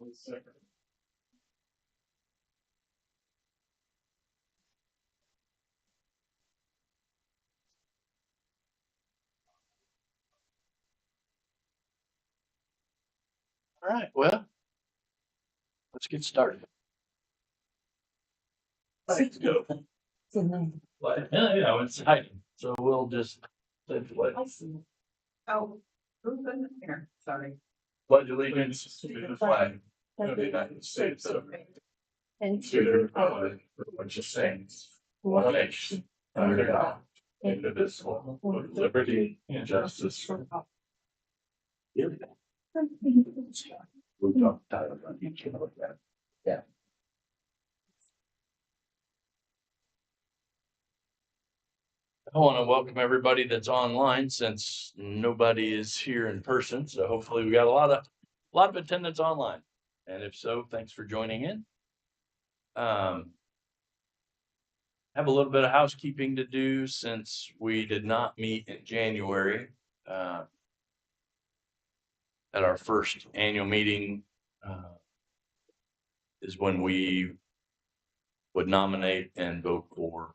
All right, well, let's get started. Let's go. Yeah, it's exciting. So we'll just say the pledge. Oh, who's in here? Sorry. Pledge allegiance to the flag of the United States of America and to the republic for which it stands, one nation, under God, indivisible, with liberty and justice for all. We talked about each other. Yeah. I want to welcome everybody that's online since nobody is here in person. So hopefully we got a lot of attendance online. And if so, thanks for joining in. Have a little bit of housekeeping to do since we did not meet in January. At our first annual meeting is when we would nominate and vote for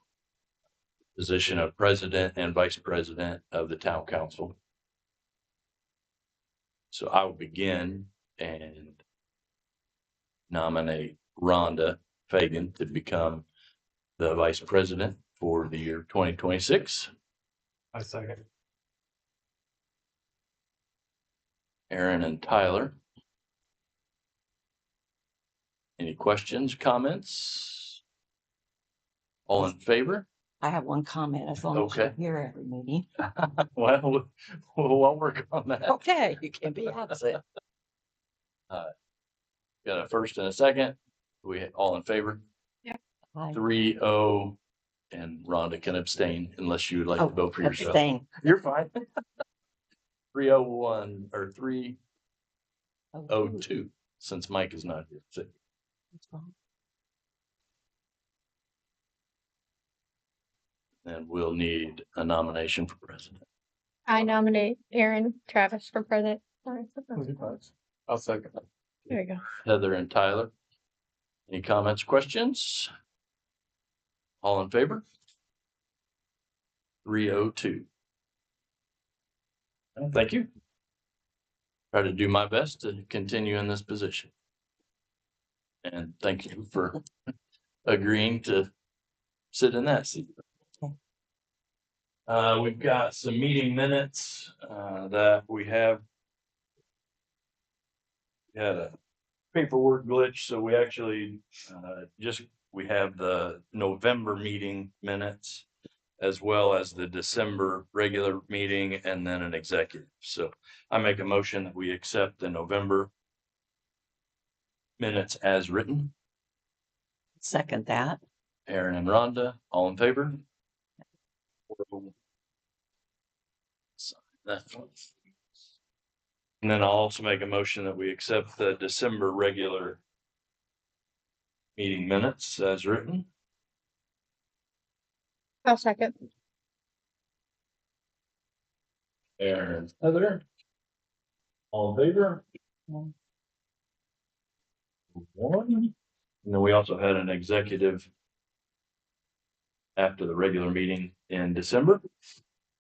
the position of president and vice president of the town council. So I will begin and nominate Rhonda Fagan to become the vice president for the year 2026. I second. Aaron and Tyler. Any questions, comments? All in favor? I have one comment as long as Okay. you're here every meeting. Well, we'll work on that. Okay, you can be absent. Got a first and a second. We all in favor? Aye. 3-0, and Rhonda can abstain unless you would like to vote for yourself. Abstain. You're fine. 301 or 302, since Mike is not here. So, That's fine. and we'll need a nomination for president. I nominate Aaron Travis for president. Sorry. I'll second. There you go. Heather and Tyler. Any comments, questions? All in favor? 302. Thank you. Try to do my best to continue in this position. And thank you for agreeing to sit in that seat. We've got some meeting minutes that we have. We had a paperwork glitch, so we actually we have the November meeting minutes as well as the December regular meeting and then an executive. So I make a motion that we accept the November minutes as written. Second that. Aaron and Rhonda, all in favor? And then I'll also make a motion that we accept the December regular meeting minutes as written. I'll second. Aaron, Heather, all in favor? One. And then we also had an executive after the regular meeting in December.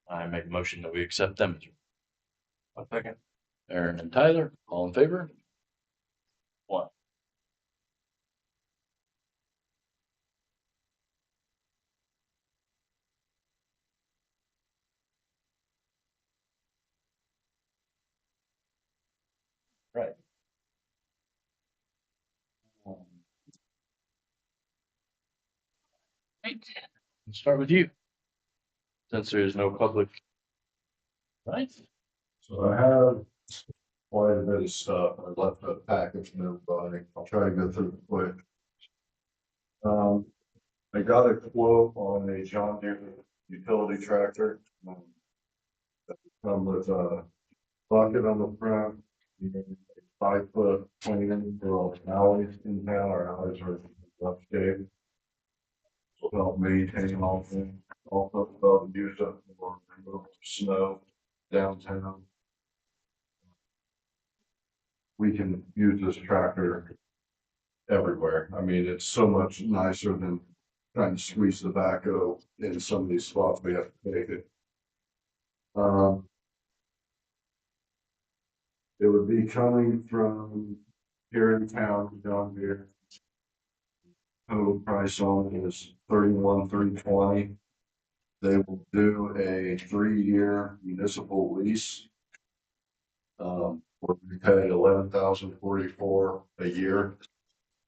I make a motion that we accept them. I'll second. Aaron and Tyler, all in favor? One. Right. Right. Let's start with you. Since there is no public. Right. So I have quite a bit of stuff. I left a package from everybody. I'll try to go through it quick. I got a quote on a John Deere utility tractor. Come with a bucket on the front, 5-foot plan for all the alleys in town. Our alleys are in rough shape. Will help maintain all things. Also, about use up for snow downtown. we can use this tractor everywhere. I mean, it's so much nicer than trying to squeeze the backhoe in some of these spots we have to take it. It would be coming from here in town, down here. Total price on it is $31,320. They will do a 3-year municipal lease. Where we pay $11,044 a year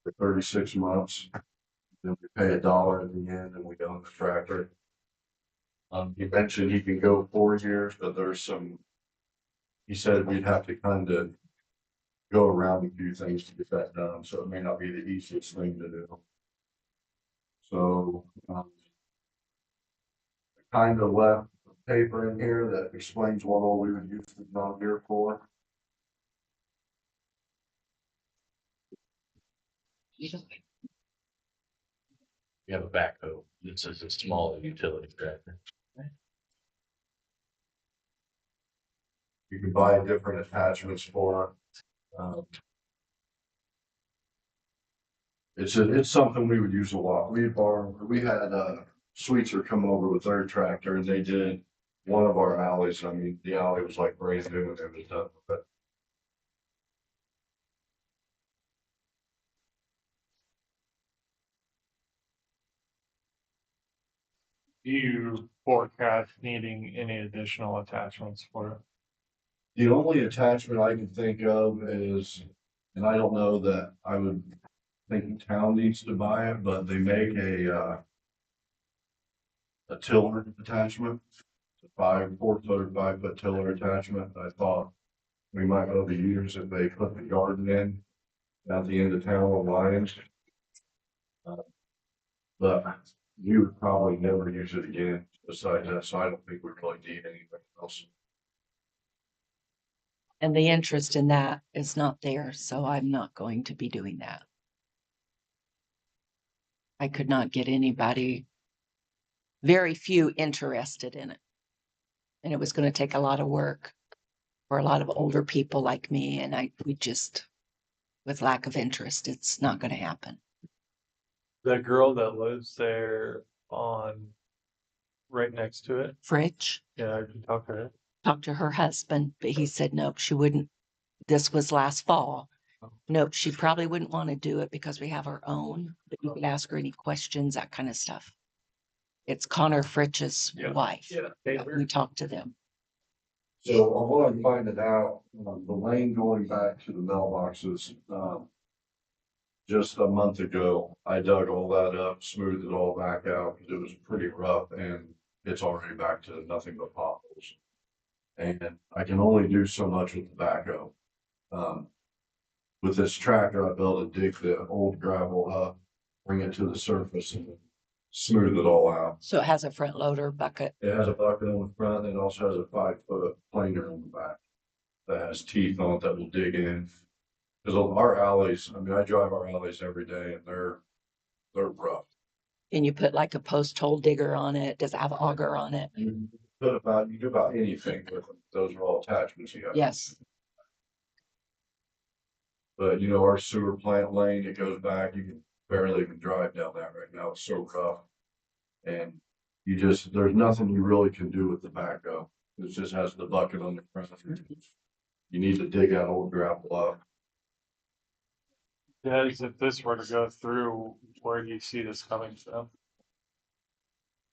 for 36 months. Then we pay $1 in the end and we own the tractor. He mentioned he can go 4 years, but he said we'd have to kind of go around a few things to get that done, so it may not be the easiest thing to do. So, I kind of left a paper in here that explains what all we would use the John Deere for. You have a backhoe. This is a small utility tractor. You can buy different attachments for it. It's something we would use a lot. We had Sweetser come over with their tractor and they did one of our alleys. I mean, the alley was like brand new and it was done with it. Do you forecast needing any additional attachments for it? The only attachment I can think of is, and I don't know that I would think the town needs to buy it, but they make a tiller attachment. It's a 4-foot or 5-foot tiller attachment. I thought we might be able to use if they put the garden in at the end of town on Lions. But you would probably never use it again besides that, so I don't think we really need anything else. And the interest in that is not there, so I'm not going to be doing that. I could not get anybody, very few interested in it. And it was going to take a lot of work for a lot of older people like me, and we just, with lack of interest, it's not going to happen. The girl that lives there on right next to it. Fridge, Yeah, I can talk to her. talked to her husband, but he said, nope, she wouldn't. This was last fall. Nope, she probably wouldn't want to do it because we have our own, but you could ask her any questions, that kind of stuff. It's Connor Fritch's wife. Yeah. We talked to them. So on what I'm finding out, the lane going back to the mailboxes, just a month ago, I dug all that up, smoothed it all back out because it was pretty rough and it's already back to nothing but potholes. And I can only do so much with the backhoe. With this tractor, I'll be able to dig the old gravel up, bring it to the surface and smooth it all out. So it has a front loader bucket. It has a bucket on the front and it also has a 5-foot planer on the back that has teeth on it that will dig in. Because our alleys, I mean, I drive our alleys every day and they're rough. And you put like a post hole digger on it. Does it have auger on it? You do about anything with them. Those are all attachments you have. Yes. But you know, our sewer plant lane, it goes back, you can barely even drive down that right now. It's so rough. And there's nothing you really can do with the backhoe. It just has the bucket on the front. You need to dig that old gravel up. Yes, if this were to go through, where do you see this coming from?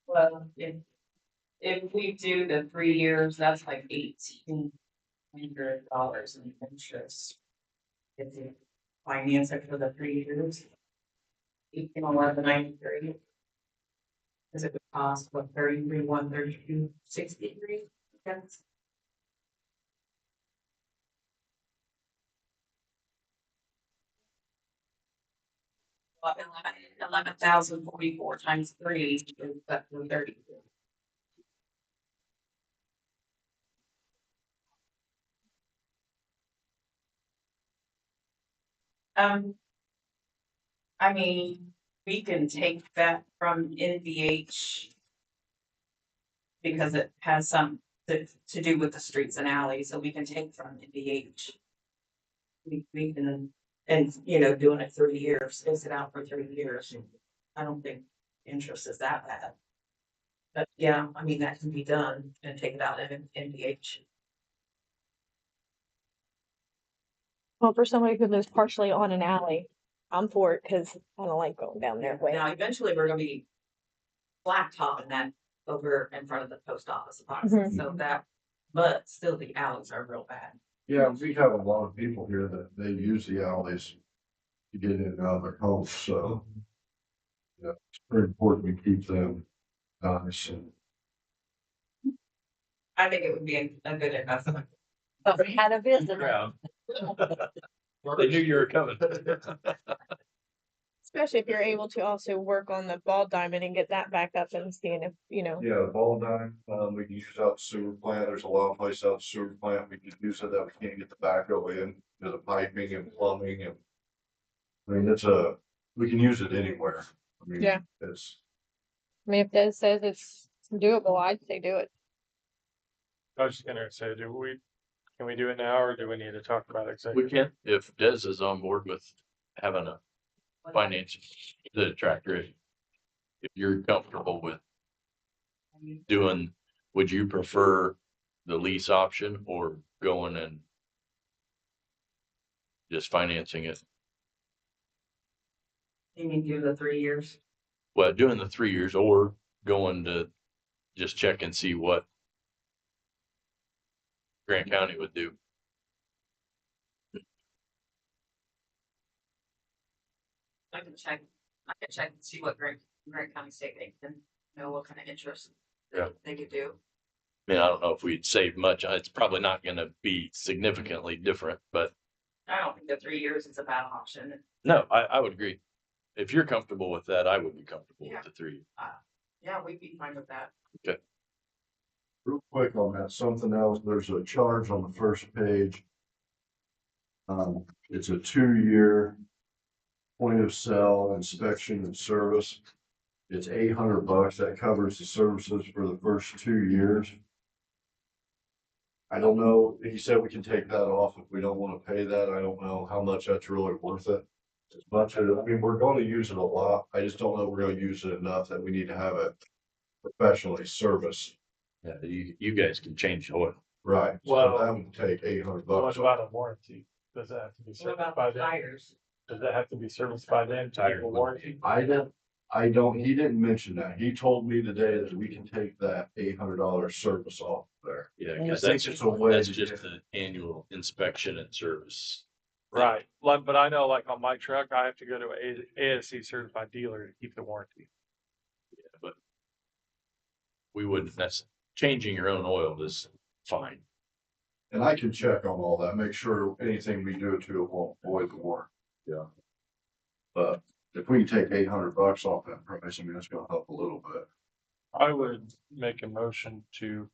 Well, if we do the 3 years, that's like $1,800 in interest. If you finance it for the 3 years. 18,1193. Because it would cost what 33,132.63. Yes. 11,044 times 3 is that 30. I mean, we can take that from NVH because it has some to do with the streets and alleys, so we can take from NVH. we can, and, you know, doing it 3 years, space it out for 3 years. I don't think interest is that bad. But yeah, I mean, that can be done and take it out in NDH. Well, for somebody who lives partially on an alley, I'm for it because I don't like going down there way. Now, eventually, we're gonna be blacktopping that over in front of the post office box, Mhm. so that, but still the alleys are real bad. Yeah, we have a lot of people here that they use the alleys to get in and out of their homes, so. Yeah, it's very important we keep them nice and. I think it would be a good investment. But we had a visitor. Crowd. They knew you were coming. Especially if you're able to also work on the ball diamond and get that back up and seeing if, you know. Yeah, the ball nine, we can use out the sewer plant. There's a lot of places out the sewer plant. We could use it that we can't get the backhoe in, to the piping and plumbing and. I mean, we can use it anywhere. I mean, Yeah. it's, I mean, if Des says it's doable, I'd say do it. I was just gonna say, can we do it now or do we need to talk about it? We can, if Des is on board with having a finance, the tractor, if you're comfortable with doing, would you prefer the lease option or going and just financing it? You mean do the 3 years? Well, doing the 3 years or going to just check and see what Grant County would do. I can check and see what Grant County State they can, know what kind of interest Yeah. they could do. I mean, I don't know if we'd save much. It's probably not gonna be significantly different, but I don't think the 3 years is a bad option. no, I would agree. If you're comfortable with that, I would be comfortable Yeah. with the 3. Yeah, we'd be fine with that. real quick on that, something else, there's a charge on the first page. It's a 2-year point of sale inspection and service. It's $800. That covers the services for the first 2 years. I don't know, he said we can take that off if we don't want to pay that. I don't know how much that's really worth it. As much as, I mean, we're going to use it a lot. I just don't know we're going to use it enough that we need to have it professionally serviced. Yeah, you guys can change oil. Right, so Well, that would take $800. What about a warranty? Does that have to be What serviced about by the them? tires? Does that have to be serviced by them to have a warranty? I don't, he didn't mention that. He told me today that we can take that $800 service off there. Yeah, I because think that's it's a way that's to just get- the annual inspection and service. Right, like, but I know like on my truck, I have to go to a ASC certified dealer to keep the warranty. Yeah, but we wouldn't, that's changing your own oil is fine. And I can check on all that, make sure anything we do to it won't void the warrant. Yeah. But if we can take $800 off that price, I mean, that's gonna help a little bit. I would make a motion to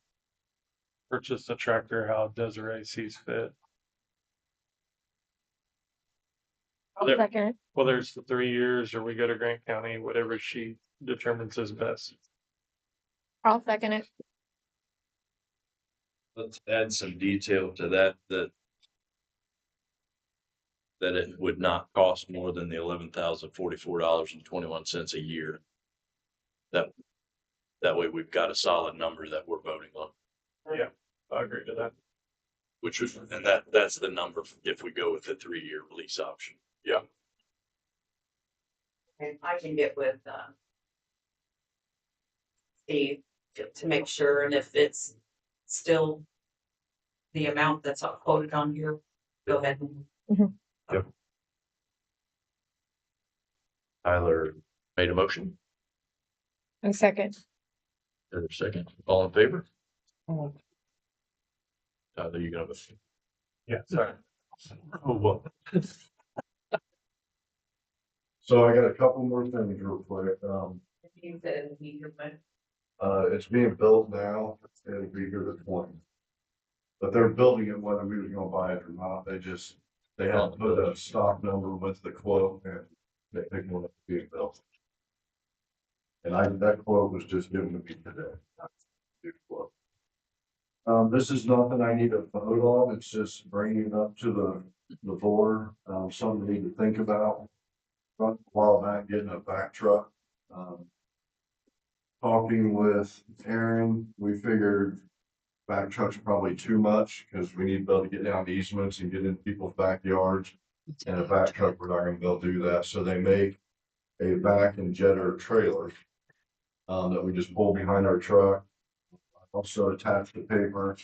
purchase the tractor how Desiree sees fit. I'll There- second it. Whether it's the 3 years or we go to Grant County, whatever she determines is best. I'll second it. Let's add some detail to that it would not cost more than the $11,044.21 a year. That way we've got a solid number that we're voting on, Yeah, I agree to that. which was, and that's the number if we go with the 3-year lease option. Yeah. And I can get with, Steve to make sure, and if it's still the amount that's quoted on here, go ahead and. Tyler made a motion. A second. Another second. All in favor? Oh. Tyler, you gonna? Yeah, sorry. Oh, well. So I got a couple more things real quick. You said you could put- It's being built now, it'll be here the 20th. But they're building it whether we was gonna buy it or not, they had to put a stock number with the quote and they picked one up being built. And that quote was just given to me today. Good quote. This is nothing I need to vote on, it's just bringing it up to the board, something we need to think about. A while back, getting a back truck. Talking with Aaron, we figured back truck's probably too much, because we need to be able to get down easements and get in people's backyards. And a back truck, we're not gonna be able to do that, so they make a back and jetter trailer. That we just pull behind our truck. Also attach the paper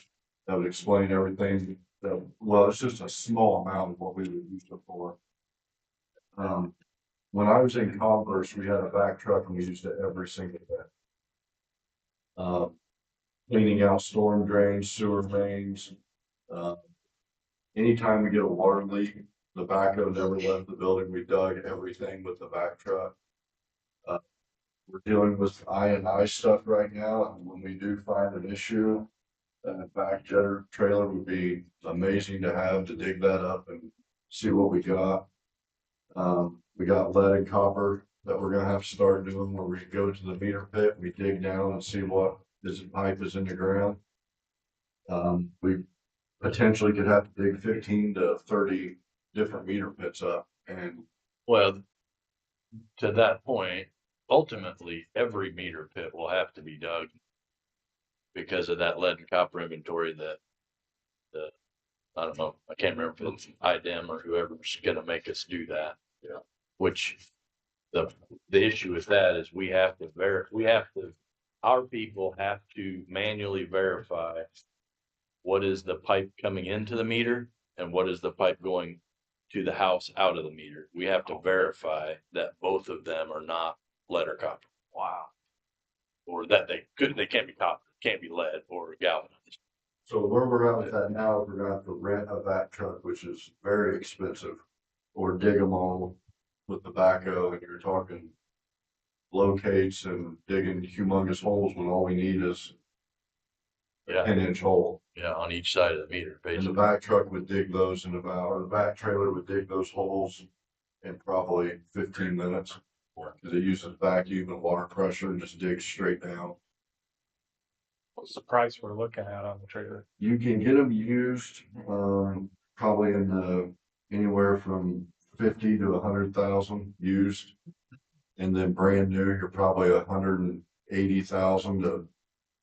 that would explain everything. Well, it's just a small amount of what we would use it for. When I was in Converse, we had a back truck and we used it every single day. Cleaning out storm drains, sewer mains. Anytime we get a water leak, the backhoe never left the building. We dug everything with the back truck. We're dealing with I stuff right now, and when we do find an issue, that back jetter trailer would be amazing to have to dig that up and see what we got. We got lead and copper that we're gonna have to start doing, where we go to the meter pit, we dig down and see what pipe is in the ground. We potentially could have to dig 15 to 30 different meter pits up, and Well, to that point, ultimately, every meter pit will have to be dug because of that lead and copper inventory that I don't know, I can't remember if it's IDEM or whoever's gonna make us do that. Yeah. Which the issue with that is our people have to manually verify what is the pipe coming into the meter and what is the pipe going to the house out of the meter. We have to verify that both of them are not lead or copper. Wow. Or that they can't be copper, can't be lead or galvanized. so where we're at with that now, we're gonna have to rent a back truck, which is very expensive, or dig them all with the backhoe, and you're talking locates and digging humongous holes when all we need is a Yeah, 10-inch hole. yeah, on each side of the meter, And the basically. back truck would dig those in or the back trailer would dig those holes in probably 15 minutes. Because it uses vacuum and water pressure and just digs straight down. What's the price we're looking at on the trailer? You can get them used, probably in anywhere from 50 to 100,000 used. And then brand new, you're probably 180,000 to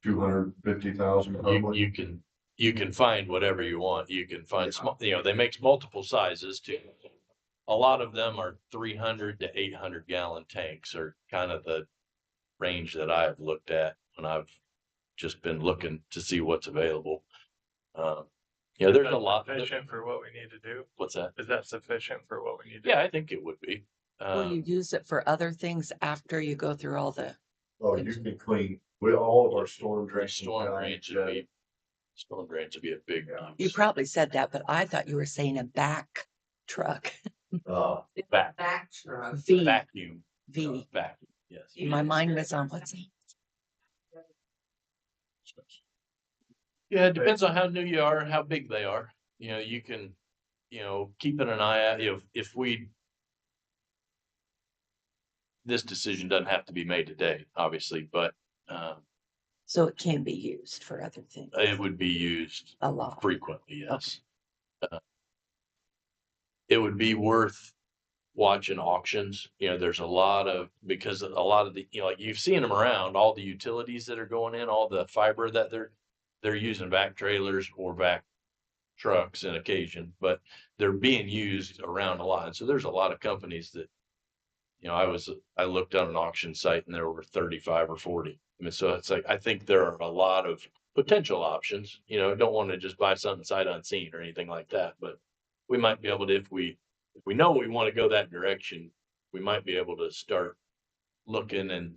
250,000 probably. You can find whatever you want. You can find small, they make multiple sizes too. A lot of them are 300 to 800 gallon tanks are kind of the range that I've looked at when I've just been looking to see what's available. There's a lot. Sufficient for what we need to do? What's that? Is that sufficient for what we need to do? Yeah, I think it would be. Will you use it for other things after you go through all the, Oh, you can clean with all of our storm drains. Storm drains would be a big. you probably said that, but I thought you were saying a back truck. Back truck. V, Vacuum. V. Vacuum, yes. My mind was on what's that? Yeah, it depends on how new you are and how big they are. You can, keeping an eye out, if this decision doesn't have to be made today, obviously, but So it can be used for other things it would be used a lot. frequently, yes. It would be worth watching auctions. There's because a lot of the, like you've seen them around, all the utilities that are going in, all the fiber that they're using back trailers or back trucks on occasion, but they're being used around a lot. And so there's a lot of companies that, I looked on an auction site and there were 35 or 40. I mean, so it's like, I think there are a lot of potential options, don't want to just buy something sight unseen or anything like that, but we might be able to, if we know we want to go that direction, we might be able to start looking and,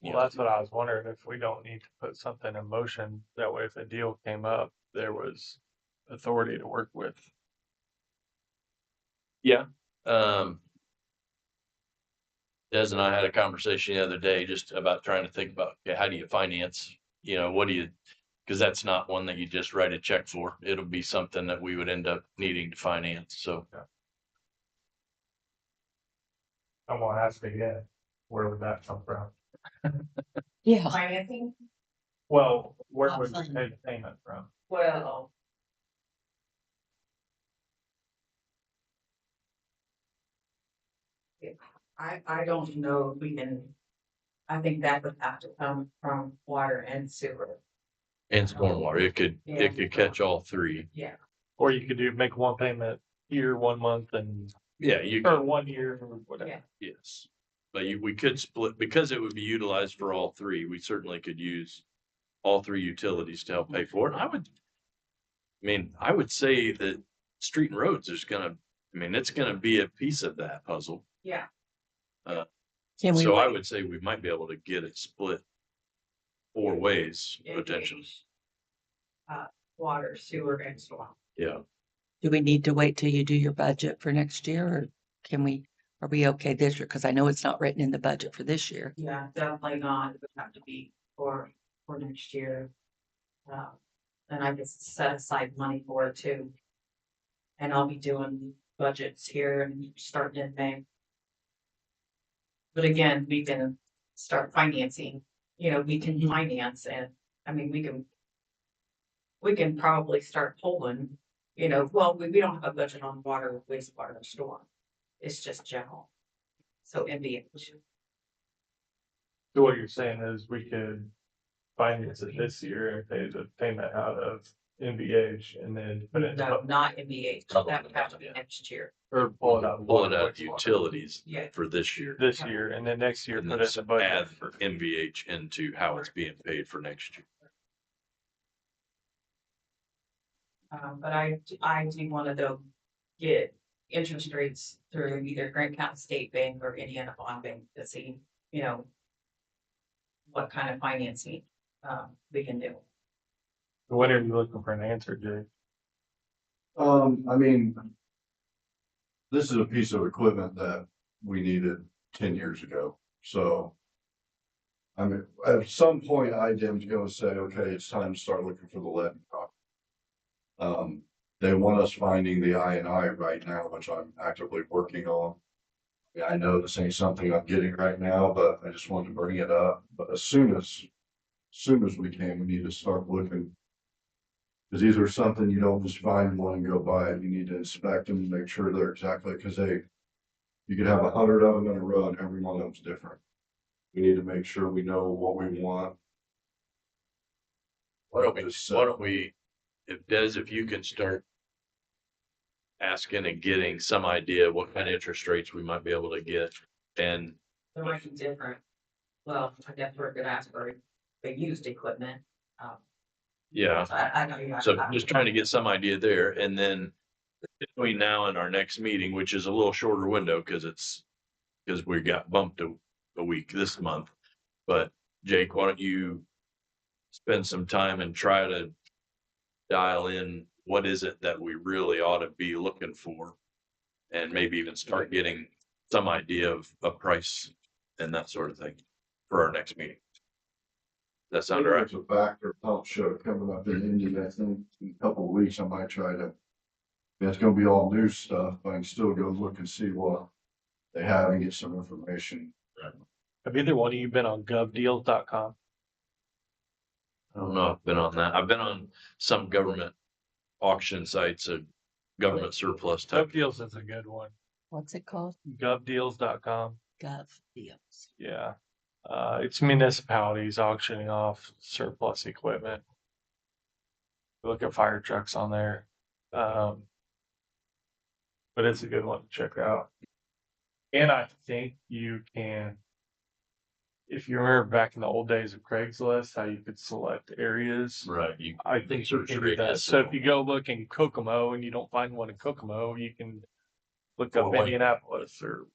Well, that's what I was wondering, if we don't need to put something in motion, that way if a deal came up, there was authority to work with. yeah. Des and I had a conversation the other day just about trying to think about, okay, how do you finance, because that's not one that you just write a check for. It'll be something that we would end up needing to finance. So I'm gonna ask again, where would that come from? Yeah. Financing? Well, where would we pay the payment from? Well. I don't know if we can, I think that would have to come from water and sewer. And stormwater, Yeah. it could catch all three. Yeah, Or you could make one payment here, 1 month, and Yeah, you or could, 1 year or whatever. yeah, yes. But we could split, because it would be utilized for all three, we certainly could use all three utilities to help pay for it. I would say that street and roads is gonna, it's gonna be a piece of that puzzle. yeah. Can we So I wait? would say we might be able to get it split 4 ways It- potentially. Water, sewer and storm. Yeah. Do we need to wait till you do your budget for next year, or are we okay this year? Because I know it's not written in the budget for this year. Yeah, definitely not. It would have to be for next year. And I just set aside money for it too. And I'll be doing budgets here and starting in May. But again, we can start financing, we can finance and, we can probably start pulling, well, we don't have a budget on water, wastewater, and storm. It's just general. So MBH. So what you're saying is we could finance it this year and pay the payment out of NVH and then put it, No, not MBH. That would have to be next year. or pull it out. Pull it water, out of wastewater utilities Yeah. for this year. this year, and then next year And put then it in the budget. add MVH into how it's being paid for next year. But I do want to get interest rates through either Grant County State Bank or Indiana Bond Bank to see, what kind of financing, we can do. When are you looking for an answer, Jay? This is a piece of equipment that we needed 10 years ago, so. At some point, IDEM's gonna say, okay, it's time to start looking for the lead property. They want us finding the I&I right now, which I'm actively working on. Yeah, I know this ain't something I'm getting right now, but I just wanted to bring it up, but as soon as we can, we need to start looking. Cause these are something you don't just find one and go buy it, you need to inspect them and make sure they're exactly, cause you could have 100 of them in a row and every one of them's different. We need to make sure we know what we want. Why don't we, if you can start asking and getting some idea what kind of interest rates we might be able to get, and There might be different. Well, I guess we're gonna ask for the used equipment. yeah. So I know you. So just trying to get some idea there, and then between now and our next meeting, which is a little shorter window because we got bumped a week this month. But Jake, why don't you spend some time and try to dial in what is it that we really ought to be looking for, and maybe even start getting some idea of a price and that sort of thing for our next meeting. That sound right? There's a Factor pump show coming up in Indy, I think, in a couple of weeks. I might try to. It's gonna be all new stuff, but I can still go look and see what they have and get some information. Have either one of you been on govdeals.com? I don't know. I've been on that. I've been on some government auction sites, of government surplus type. GovDeals is a good one. What's it called? Govdeals.com. Gov deals. Yeah. It's municipalities auctioning off surplus equipment. Look at fire trucks on there. But it's a good one to check out. And I think you can, if you remember back in the old days of Craigslist, how you could select areas. Right. I think you can do that. So if you go look in Kokomo and you don't find one in Kokomo, you can look up Indianapolis or.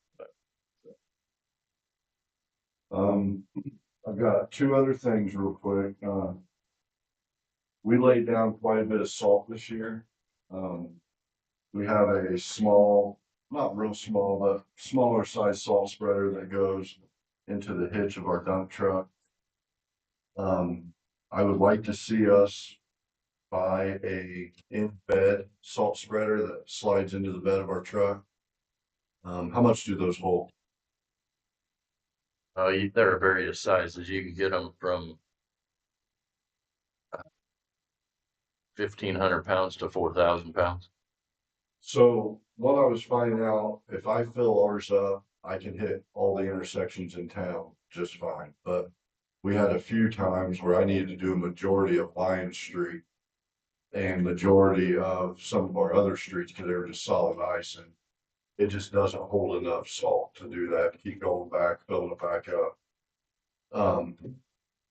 I've got two other things real quick. We laid down quite a bit of salt this year. We have a small, not real small, but smaller size salt spreader that goes into the hitch of our dump truck. I would like to see us buy a in-bed salt spreader that slides into the bed of our truck. How much do those hold? There are various sizes. You can get them from 1,500 pounds to 4,000 pounds. So what I was finding out, if I fill ours up, I can hit all the intersections in town just fine. But we had a few times where I needed to do a majority of Lion Street and majority of some of our other streets because they were just solid ice, and it just doesn't hold enough salt to do that. Keep going back, filling it back up.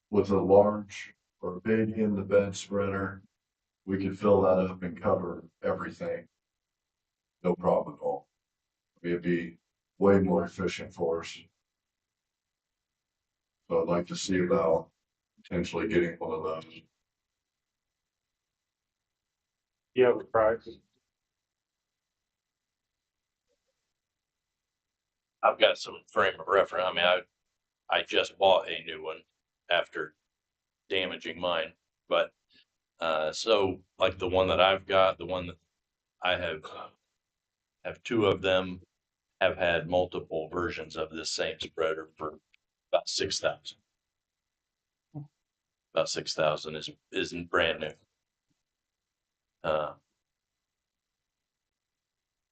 With a large or big in the bed spreader, we could fill that up and cover everything. No problem at all. It'd be way more efficient for us. So I'd like to see about potentially getting one of those. You have a price. I've got some frame of reference. I mean, I just bought a new one after damaging mine, but so like the one that I've got, the one that I have two of them have had multiple versions of this same spreader for about 6,000. About 6,000 isn't brand new.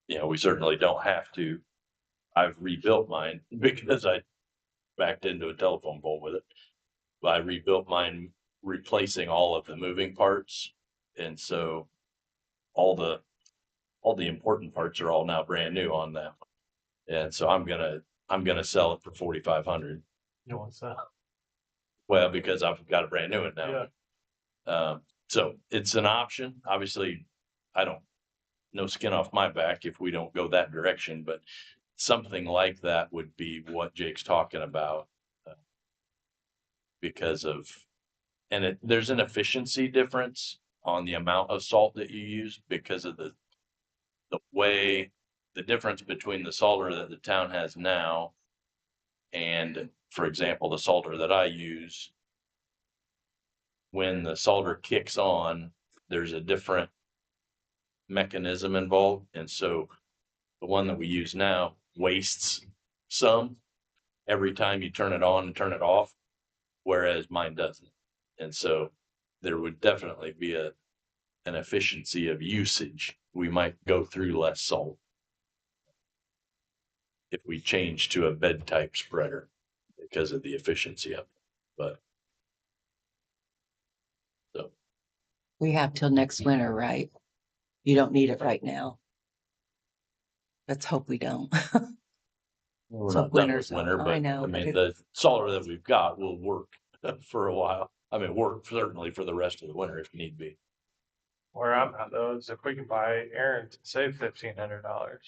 You know, we certainly don't have to. I've rebuilt mine because I backed into a telephone pole with it. But I rebuilt mine, replacing all of the moving parts, and so all the important parts are all now brand new on that. And so I'm gonna sell it for 4,500. You want that? Well, because I've got a brand new one now. So it's an option. Obviously, I don't, no skin off my back if we don't go that direction, but something like that would be what Jake's talking about. Because of, and there's an efficiency difference on the amount of salt that you use because of the way, the difference between the salter that the town has now and, for example, the salter that I use. When the salter kicks on, there's a different mechanism involved, and so the one that we use now wastes some every time you turn it on and turn it off, whereas mine doesn't. And so there would definitely be an efficiency of usage. We might go through less salt if we change to a bed type spreader because of the efficiency of it. But so We have till next winter, right? You don't need it right now. Let's hope we don't. we're So not done with winter's winter, over. but I know, I but mean, it- the salter that we've got will work for a while. I mean, work certainly for the rest of the winter if need be. Where I'm at though is if we can buy Aaron to save $1,500.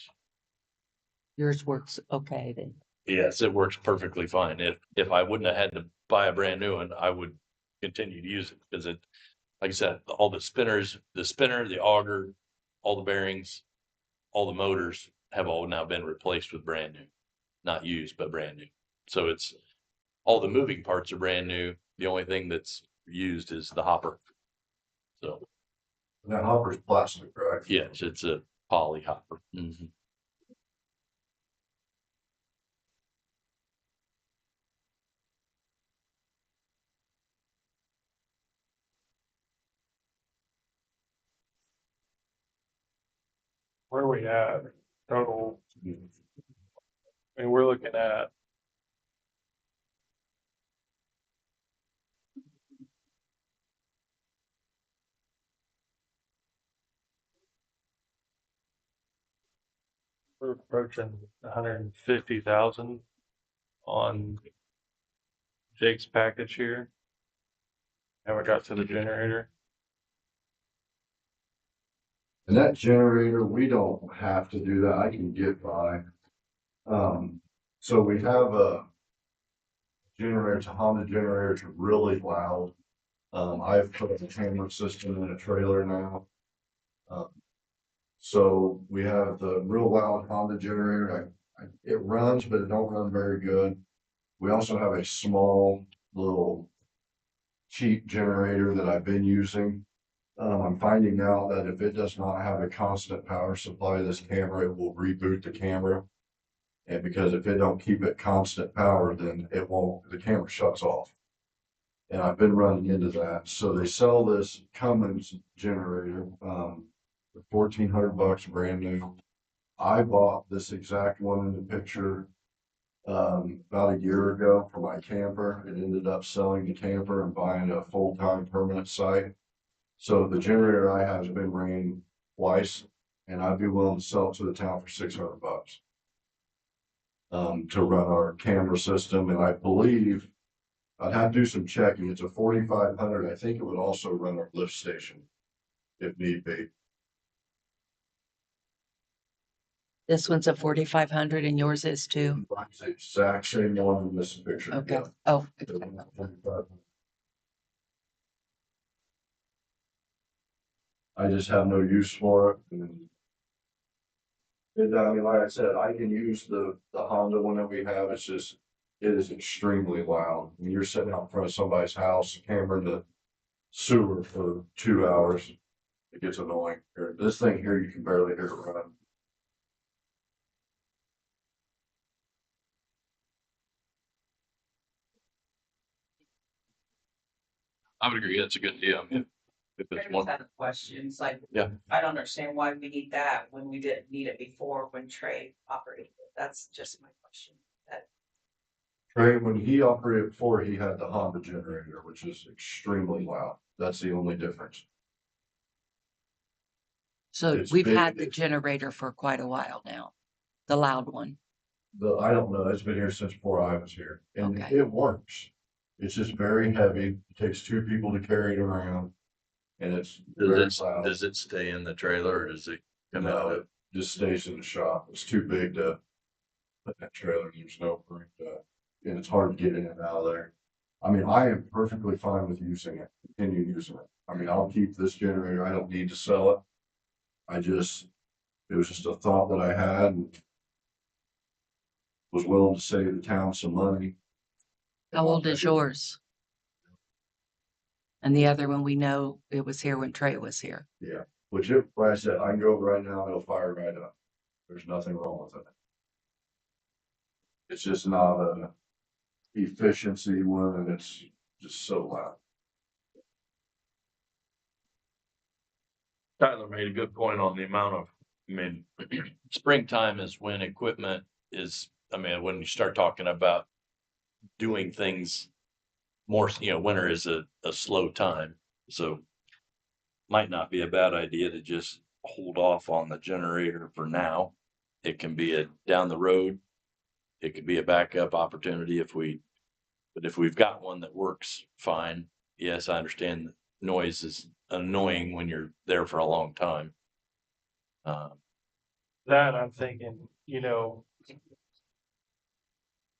Yours works okay then. Yes, it works perfectly fine. If I wouldn't have had to buy a brand new one, I would continue to use it because it, like I said, all the spinners, the spinner, the auger, all the bearings, all the motors have all now been replaced with brand new, not used, but brand new. So it's all the moving parts are brand new. The only thing that's used is the hopper. So And that hopper's plastic, right? yes, it's a poly hopper. Mhm. Where are we at? Total. I mean, we're looking at we're approaching 150,000 on Jake's package here. And we got to the generator. And that generator, we don't have to do that. I can get by. So we have a generator, it's a Honda generator, it's really loud. I've put a camera system in a trailer now. So we have the real loud Honda generator. It runs, but it don't run very good. We also have a small little cheap generator that I've been using. I'm finding out that if it does not have a constant power supply, this camera, it will reboot the camera. And because if it don't keep it constant power, then it won't, the camera shuts off. And I've been running into that. So they sell this Cummins generator, $1,400 brand new. I bought this exact one in the picture about a year ago for my camper, and ended up selling the camper and buying a full-time permanent site. So the generator I have has been ran twice, and I'd be willing to sell it to the town for $600 to run our camera system. And I believe I'd have to do some checking. It's a 4,500. I think it would also run our lift station if need be. This one's a 4,500 and yours is too. It's the exact same one in this picture. Okay. Yeah. Oh, I just have no use for it. And I mean, like I said, I can use the Honda one that we have. It's just, it is extremely loud. When you're sitting out in front of somebody's house, hammering the sewer for 2 hours, it gets annoying. This thing here, you can barely hear it run. I would agree. That's a good deal. If I it's just one, had questions, like. Yeah. I don't understand why we need that when we didn't need it before when Trey operated. That's just my question. Trey, when he operated before, he had the Honda generator, which is extremely loud. That's the only difference. so It's we've big. had the generator for quite a while now, the loud one. I don't know, it's been here since before I was here, and Okay. it works. It's just very heavy. It takes 2 people to carry it around. And it's very loud. does it stay in the trailer or does it come out No, of? it just stays in the shop. It's too big to put in that trailer. There's no room to, and it's hard to get in and out of there. I mean, I am perfectly fine with using it, continue using it. I mean, I'll keep this generator. I don't need to sell it. It was just a thought that I had and was willing to save the town some money. How old is yours? And the other one, we know it was here when Trey was here. Yeah, which if, like I said, I can go right now, it'll fire right up. There's nothing wrong with it. It's just not a efficiency one, and it's just so loud. Tyler made a good point on the amount of, I mean, springtime is when equipment is, I mean, when you start talking about doing things more, winter is a slow time. So might not be a bad idea to just hold off on the generator for now. It can be a down the road. It could be a backup opportunity but if we've got one that works fine, yes, I understand noise is annoying when you're there for a long time. That I'm thinking,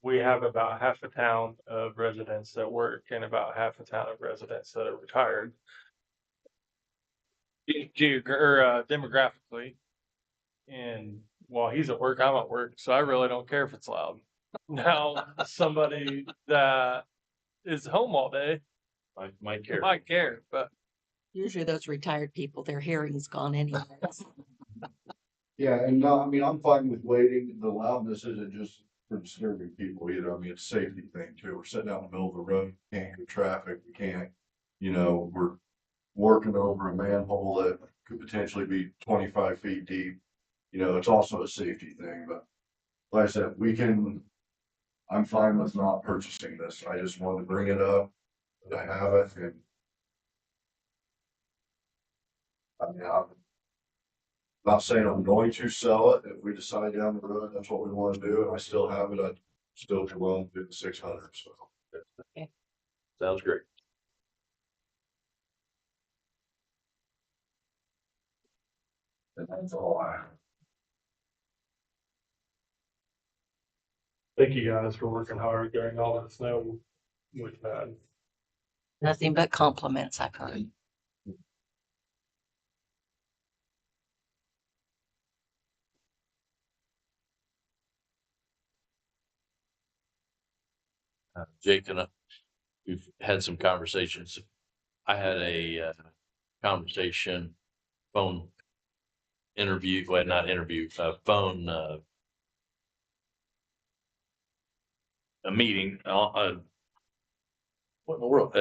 we have about half a town of residents that work and about half a town of residents that are retired. Demographically. And while he's at work, I'm at work, so I really don't care if it's loud. Now, somebody that is home all day Might care. might care, but Usually those retired people, their hearing's gone anyways. Yeah, and no, I mean, I'm fine with waiting. The loudness isn't just for disturbing people either. I mean, it's a safety thing too. We're sitting out in the middle of the road, can't get traffic, we can't, we're working over a manhole that could potentially be 25 feet deep. It's also a safety thing, but like I said, I'm fine with not purchasing this. I just wanted to bring it up, that I have it, and I mean, I'm not saying I'm going to sell it. If we decide down the road that's what we want to do, and I still have it, I'd still be willing to do the 600. So Sounds great. and that's all I have. thank you guys for working hard during all that snow we've had. Nothing but compliments, I've heard. Jake and we've had some conversations. I had a conversation, phone interview, well, not interview, phone, a meeting what in the world?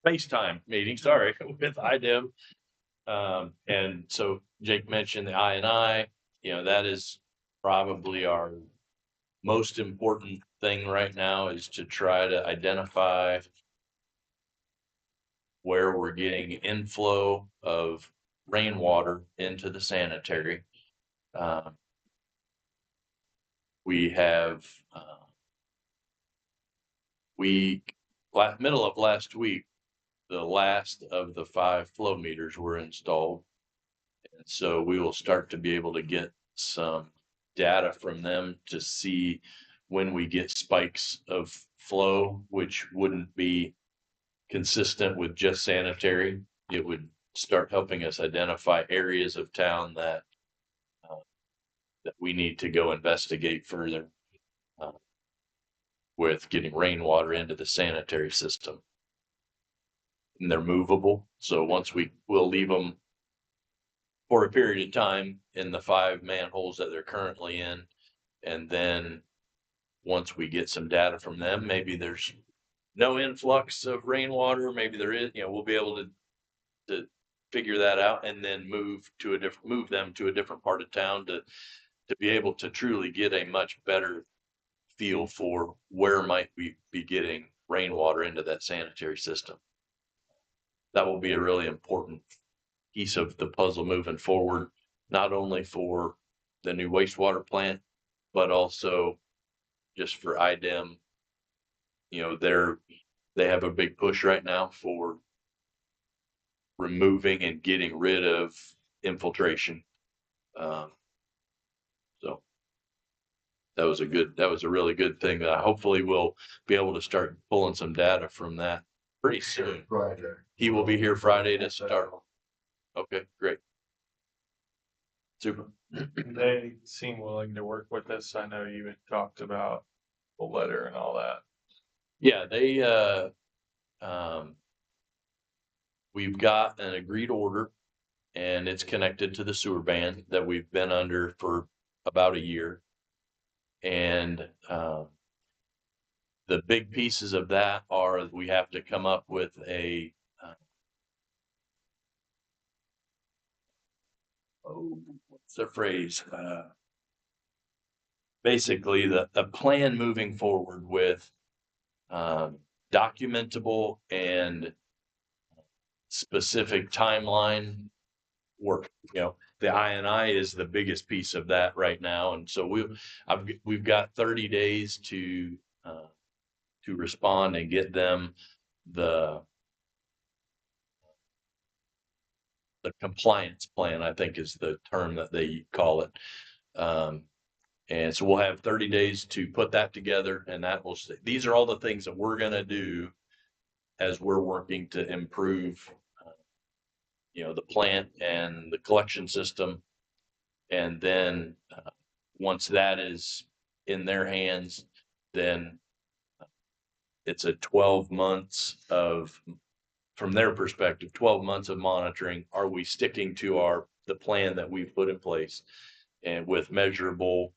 FaceTime meeting, sorry, with IDEM. And so Jake mentioned the I&I, that is probably our most important thing right now, is to try to identify where we're getting inflow of rainwater into the sanitary. We have, middle of last week, the last of the 5 flow meters were installed. And so we will start to be able to get some data from them to see when we get spikes of flow, which wouldn't be consistent with just sanitary. It would start helping us identify areas of town that we need to go investigate further with getting rainwater into the sanitary system. And they're movable, so once we'll leave them for a period of time in the 5 manholes that they're currently in, and then once we get some data from them, maybe there's no influx of rainwater, maybe there is, we'll be able to figure that out, and then move them to a different part of town to be able to truly get a much better feel for where might we be getting rainwater into that sanitary system. That will be a really important piece of the puzzle moving forward, not only for the new wastewater plant, but also just for IDEM. They have a big push right now for removing and getting rid of infiltration. So that was a really good thing. Hopefully we'll be able to start pulling some data from that pretty soon. Friday. He will be here Friday to start. Okay, great. Super. They seem willing to work with us. I know you had talked about the letter and all that. Yeah, we've got an agreed order, and it's connected to the sewer ban that we've been under for about a year. And the big pieces of that are we have to come up with a what's the phrase? Basically, the plan moving forward with documentable and specific timeline work. The I&I is the biggest piece of that right now, and so we've got 30 days to respond and get them the compliance plan, I think is the term that they call it. And so we'll have 30 days to put that together, and these are all the things that we're going to do as we're working to improve, the plant and the collection system. And then once that is in their hands, then it's a 12 months from their perspective, 12 months of monitoring. Are we sticking to the plan that we've put in place, and with measurable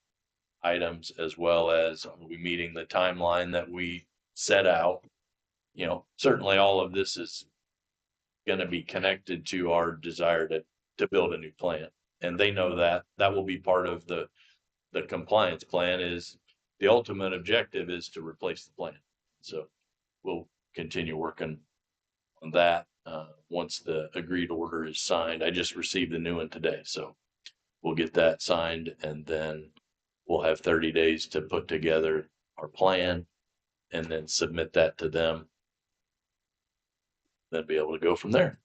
items, as well as are we meeting the timeline that we set out? Certainly all of this is going to be connected to our desire to build a new plant. And they know that will be part of the compliance plan. Is the ultimate objective is to replace the plant. So we'll continue working on that once the agreed order is signed. I just received the new one today, so we'll get that signed, and then we'll have 30 days to put together our plan and then submit that to them. Then be able to go from there.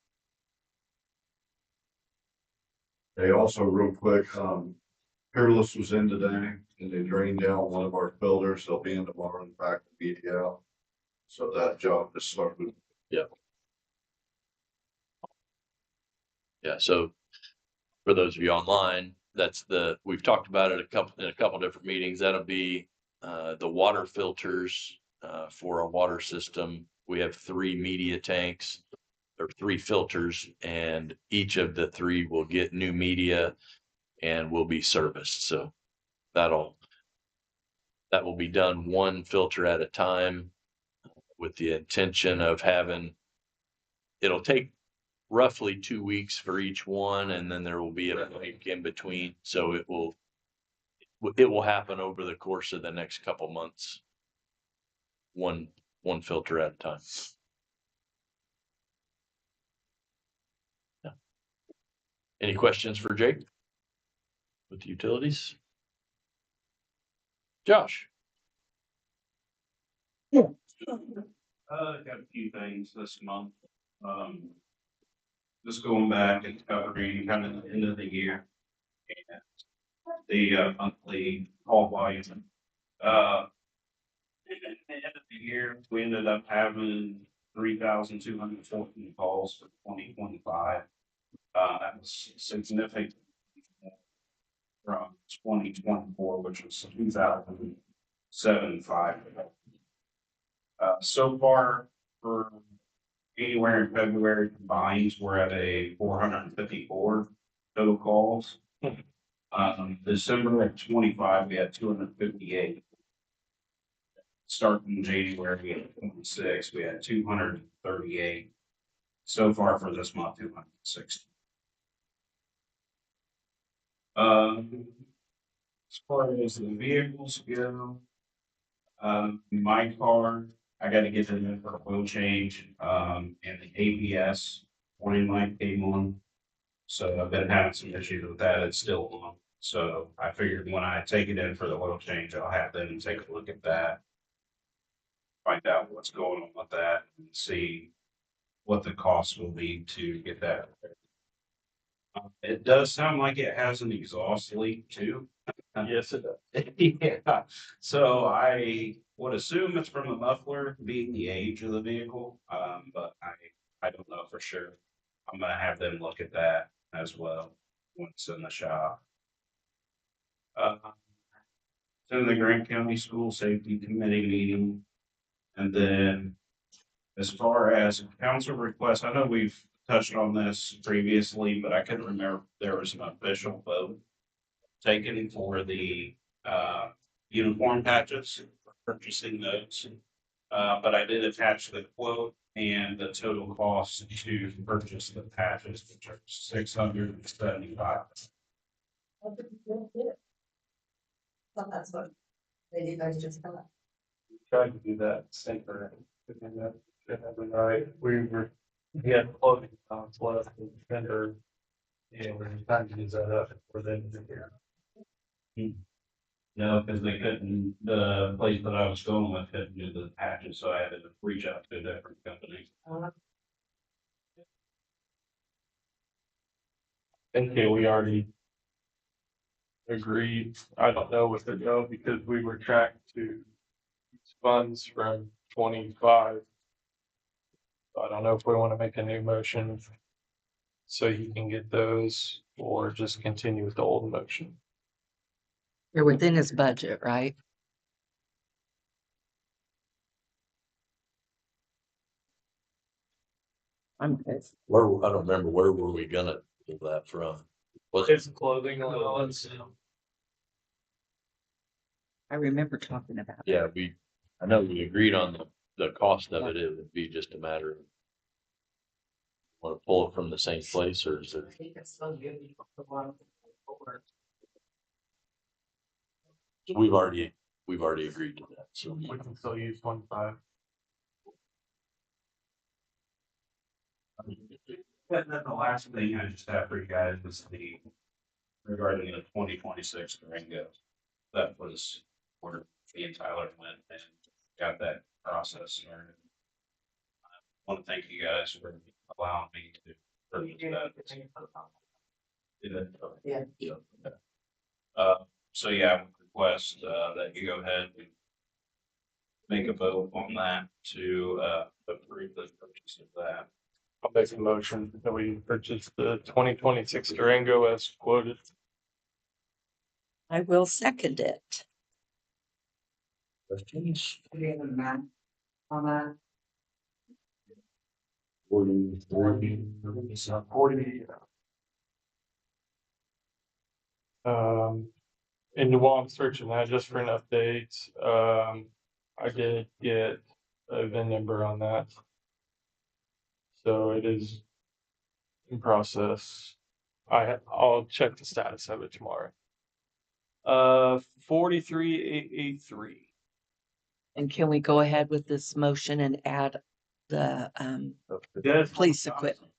They also, real quick, Peerless was in today, and they drained out one of our filters. They'll be in tomorrow and back to BDL. So that job is started. Yeah. So for those of you online, we've talked about it in a couple different meetings. That'll be the water filters for our water system. We have 3 media tanks, or 3 filters, and each of the 3 will get new media and will be serviced. So that will be done 1 filter at a time. with the intention of having, it'll take roughly 2 weeks for each one, and then there will be a break in between. So it will happen over the course of the next couple months. One filter at a time. Yeah. Any questions for Jake with the utilities? Josh? Got a few things this month. Just going back and covering kind of the end of the year. And the monthly call volume. At the end of the year, we ended up having 3,214 calls for 2025. That was significant from 2024, which was 2,075. So far for January and February combined, we're at a 454 total calls. December of 25, we had 258. Starting January of 26, we had 238. So far for this month, 260. As far as the vehicles go, my car, I got to get it in for a oil change, and the ABS warning light came on. So I've been having some issues with that. It's still on. So I figured when I take it in for the oil change, I'll have them take a look at that. Find out what's going on with that and see what the cost will be to get that. It does sound like it has an exhaust leak too. Yes, it does. Yeah, so I would assume it's from the muffler being the age of the vehicle, but I don't know for sure. I'm gonna have them look at that as well once in the shop. To the Grant County School Safety Committee meeting. And then as far as council requests, I know we've touched on this previously, but I couldn't remember if there was an official vote taken for the uniform patches, purchasing those. But I did attach the quote and the total cost to purchase the patches, which are $675. Well, that's what you guys just got. Tried to do that safer. Right, we had clothing accounts left with the vendor. And we're trying to use that up for the end of the year. No, because they couldn't, the place that I was going with couldn't do the patches, so I had to reach out to a different company. Okay, we already agreed. I don't know what to go because we were tracked to use funds from 25. So I don't know if we want to make a new motion so he can get those or just continue with the old motion. You're within his budget, right? I'm good. Where, I don't remember, where were we gonna pull that from? Was His clothing allowance. I remember talking about it. Yeah, I know we agreed on the cost of it. It would be just a matter of want to pull it from the same place, or is it? I think it's still good. We've already agreed to that, so. We can still use 25. But then the last thing I just have for you guys is regarding the 2026 Durango. That was where me and Tyler went and got that process started. I want to thank you guys for allowing me to purchase that. Did it? Yeah. Yeah. So yeah, I would request that you go ahead and make a vote on that to approve the purchase of that. I'll make a motion that we purchase the 2026 Durango as quoted. I will second it. Questions? Do you have a map on that? 40. And while I'm searching that, just for an update, I did get a VIN number on that. So it is in process. I'll check the status of it tomorrow. 43883. And can we go ahead with this motion and add the police equipment?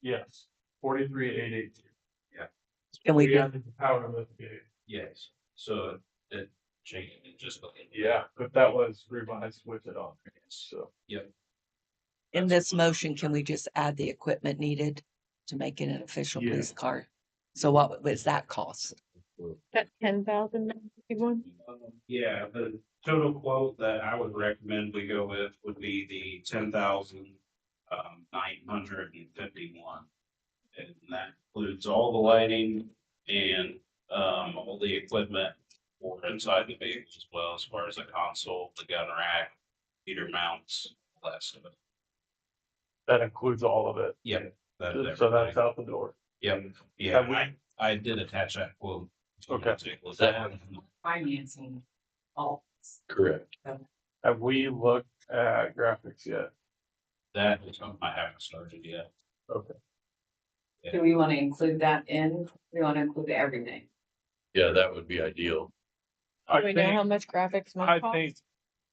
Yes, 43883. Can we Yeah, get, the power lift gate. Yes, so it changed it just. Yeah, but that was revised with it on. So Yep. in this motion, can we just add the equipment needed to make it an official Yeah. police car? So what was that cost? That 10,091. Yeah, the total quote that I would recommend we go with would be the 10,951. And that includes all the lighting and all the equipment for inside the vehicle as well, as far as the console, the gun rack, heater mounts, all that stuff. that includes all of it. Yep. So that's out the door. Yep, Have yeah, we- I did attach that quote. Okay. Was that? Financing all. Correct. Have we looked at graphics yet? That is something I haven't started yet. Okay. Do we want to include that in? We want to include everything. Yeah, that would be ideal. I Do we know how think, much graphics I might cost? think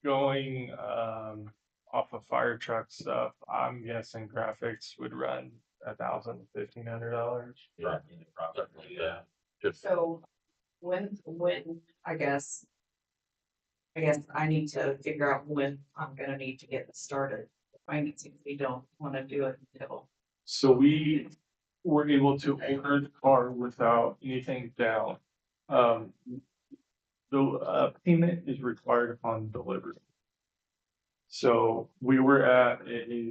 going, off of fire truck stuff, I'm guessing graphics would run $1,000 to $1,500. Probably, yeah. Just So when, I guess I need to figure out when I'm gonna need to get this started. Financing, we don't want to do it until. So we were able to order the car without anything down. The payment is required upon delivery. So we were at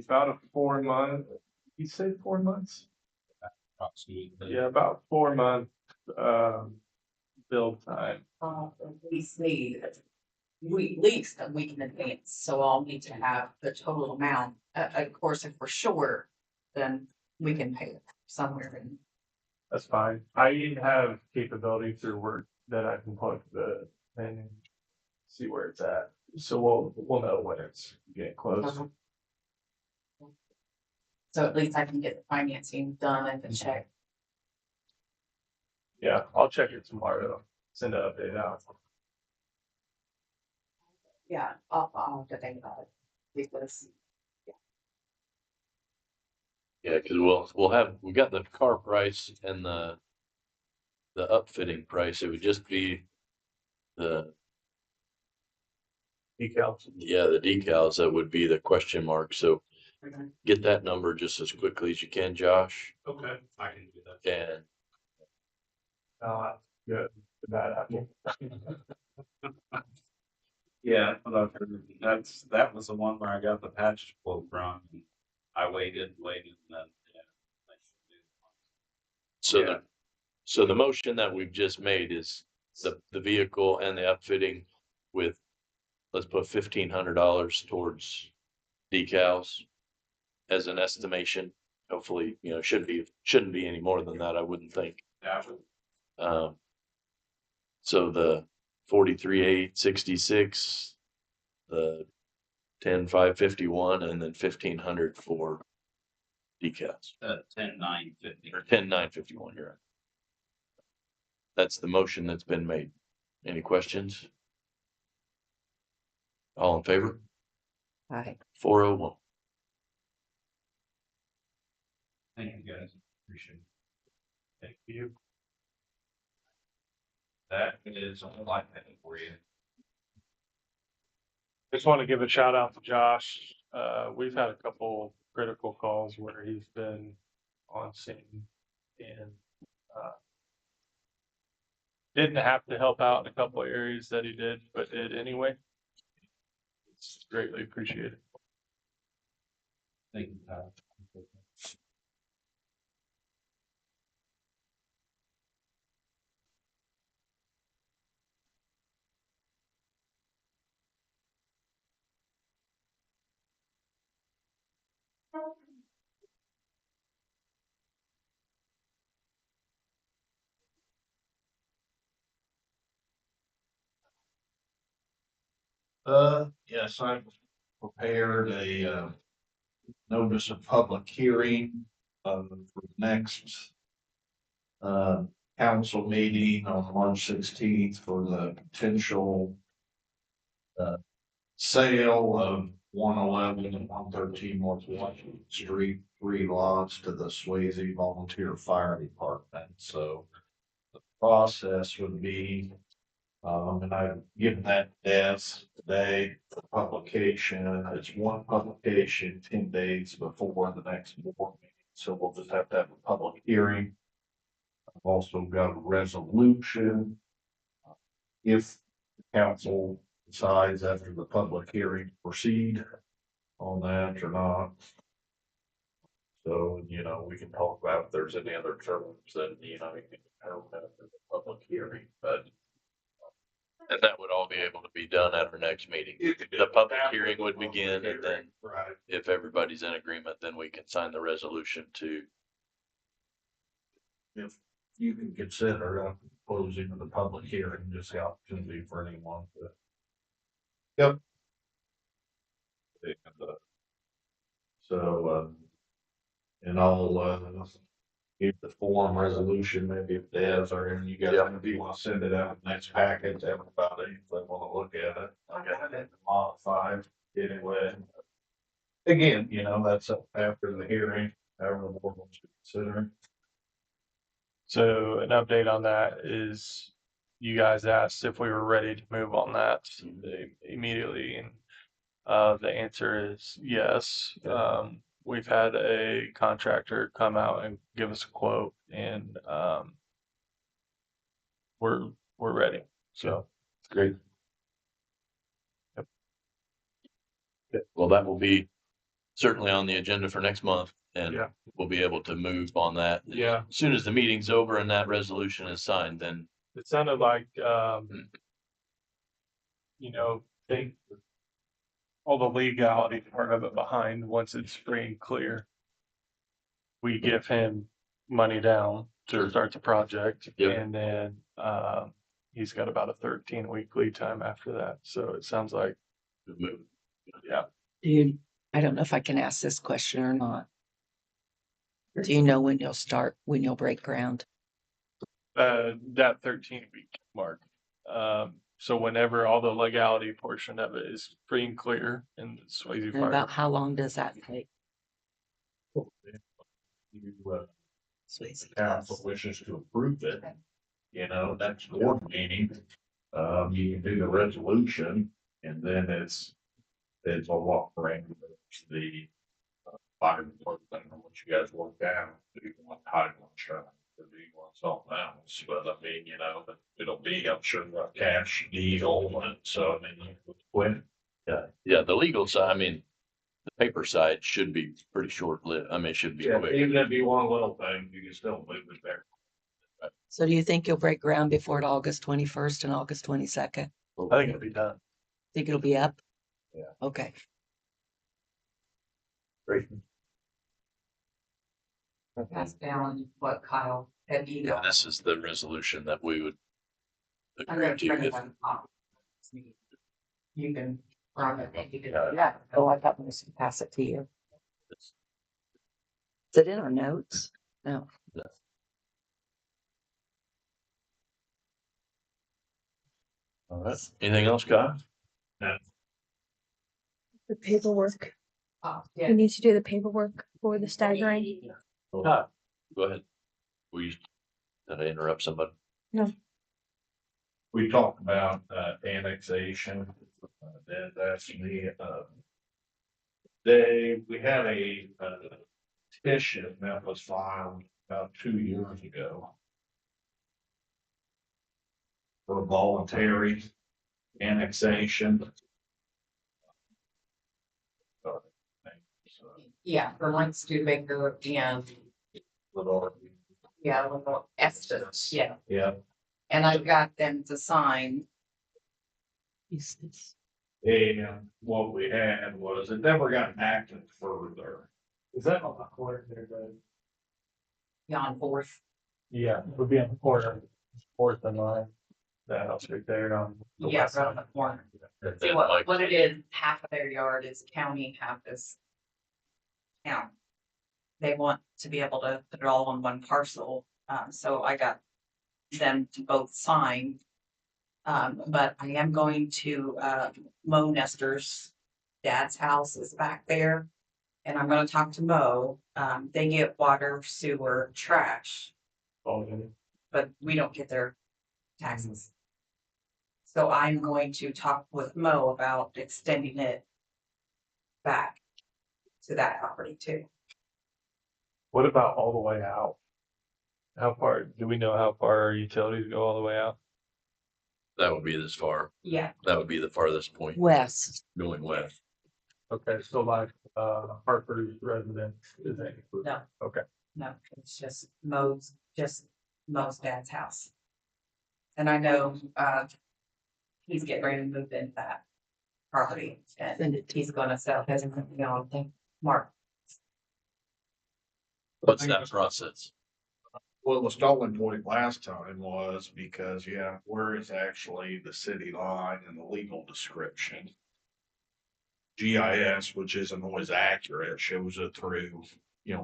about a 4 month, you say 4 months? Approximately. Yeah, about 4 month, build time. We least a week in advance, so I'll need to have the total amount. Of course, if we're short, then we can pay it somewhere in. That's fine. I have capability through work that I can plug the and see where it's at. So we'll know when it's getting close. So at least I can get the financing done and the check. Yeah, I'll check it tomorrow. Send an update out. Yeah, I'll have to think about it. Because Yeah, because we got the car price and the upfitting price. It would just be the Decals. the decals that would be the question mark. So get that number just as quickly as you can, Josh. Okay, I can do that. And Good. Bad apple. Yeah, that was the one where I got the patch quote from. I waited, and then, yeah. so the motion that we've just made is the vehicle and the upfitting with, let's put $1,500 towards decals as an estimation. Hopefully, shouldn't be any more than that, I wouldn't think. Yeah. So the 43,866, the 10,551, and then 1,500 for decals. 10,950. Or 10,951, you're right. That's the motion that's been made. Any questions? All in favor? Aye. 401. Thank you, guys. Appreciate it. Thank you. That is all I have for you. Just want to give a shout out to Josh. We've had a couple critical calls where he's been on scene and didn't have to help out in a couple areas that he did, but did anyway. It's greatly appreciated. Thank you, Tyler. Yes, I prepared a, notice of public hearing, for next, uh, council meeting on March 16th for the potential, sale of 111 and 113 North Washington Street, 3 lots to the Swayzee Volunteer Fire Department. So the process would be, and I've given that desk today for publication. It's one publication 10 days before the next board meeting. So we'll just have to have a public hearing. I've also got a resolution. If the council decides after the public hearing to proceed on that or not. So, we can talk about if there's any other terms that, you can have at the public hearing, but. And that would all be able to be done at our next meeting. The public hearing would begin, and then Right. if everybody's in agreement, then we can sign the resolution to. If you can consider closing of the public hearing, just the opportunity for anyone to. Yep. And, so, and I'll, give the form resolution, maybe if Dev's or any of you guys, if you want to send it out next packet to everybody, if they want to look at it. I got it modified anyway. Again, that's up after the hearing, however the board wants to consider it. So an update on that is you guys asked if we were ready to move on that immediately. And the answer is yes. We've had a contractor come out and give us a quote, and we're ready. So Great. Well, that will be certainly on the agenda for next month, and Yeah. we'll be able to move on that. Yeah. As soon as the meeting's over and that resolution is signed, then It sounded like they all the legality part of it behind. Once it's free and clear, we give him money down to start the project, Yep. and then he's got about a 13-week lead time after that. So it sounds like, move. yeah. I don't know if I can ask this question or not. Do you know when you'll break ground? That 13-week mark. So whenever all the legality portion of it is free and clear in the Swayzee And Fire. about how long does that take? You, Swayzee. council wishes to approve it, next board meeting, you can do the resolution, and then it's a lot parameters, the fire department, what you guys work out, do you want title insurance, or do you want something else? But I mean, it'll be, I'm sure, a cash deal, and so, I mean, you could quit. Yeah, the legal side, the paper side should be pretty short-lived. It should be quick. Even if you want a little thing, you can still move it there. So do you think you'll break ground before August 21st and August 22nd? I think it'll be done. Think it'll be up? Yeah. Okay. Great. Pass down what Kyle had Yeah, emailed. this is the resolution that we would I'm agree gonna to print if. one off. You can run it. You can- Yeah. Oh, I thought we was gonna pass it to you. Is it in our notes? No. All right. Anything else, Kyle? The paperwork. Oh, We yeah. need to do the paperwork for the staggering. Go ahead. Did I interrupt somebody? We talked about, annexation, Dad asked me, we had a petition that was filed about 2 years ago for voluntary annexation. Yeah, for Link Stubaker and, yeah, little Estes, yeah. Yeah, And I've got them to sign. and what we had was, it never got acted further. Is that on the corner there, Doug? Yeah, on Fourth. Yeah, it would be on the corner, 4th and line. That house right there on the Yeah, west right on side. the corner. And See then what Mike- it is, half of their yard is county, half is town. They want to be able to put it all on one parcel, so I got them to both sign. But I am going to, Mo Nestor's dad's house is back there. And I'm gonna talk to Mo, they get water, sewer, trash, but we don't get their taxes. So I'm going to talk with Mo about extending it back to that property too. What about all the way out? How far, do we know how far our utilities go all the way out? That would be this far. Yeah, That would be the farthest point West. going west. Okay, so like, Harper's residence is that included? no, Okay, no, it's just Mo's dad's house. And I know, he's getting ready to move into that property and he's gonna sell his, Mark. What's that process? Well, the stalling point last time was because, yeah, where is actually the city line and the legal description? GIS, which isn't always accurate, shows it through,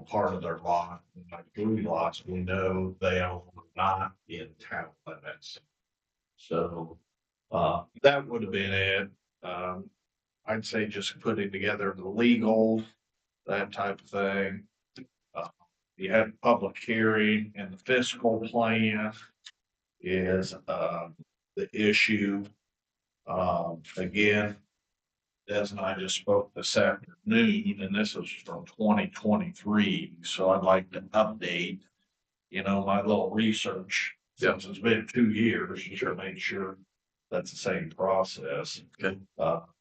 part of their lot. And like 3 lots, we know they are not in town limits. So, that would have been it. I'd say just putting together the legal, that type of thing. You had a public hearing and the fiscal plan is, the issue. Again, Des and I just spoke this afternoon, and this is from 2023, so I'd like to update, my little research. Since it's been 2 years, to make sure that's the same process. Okay.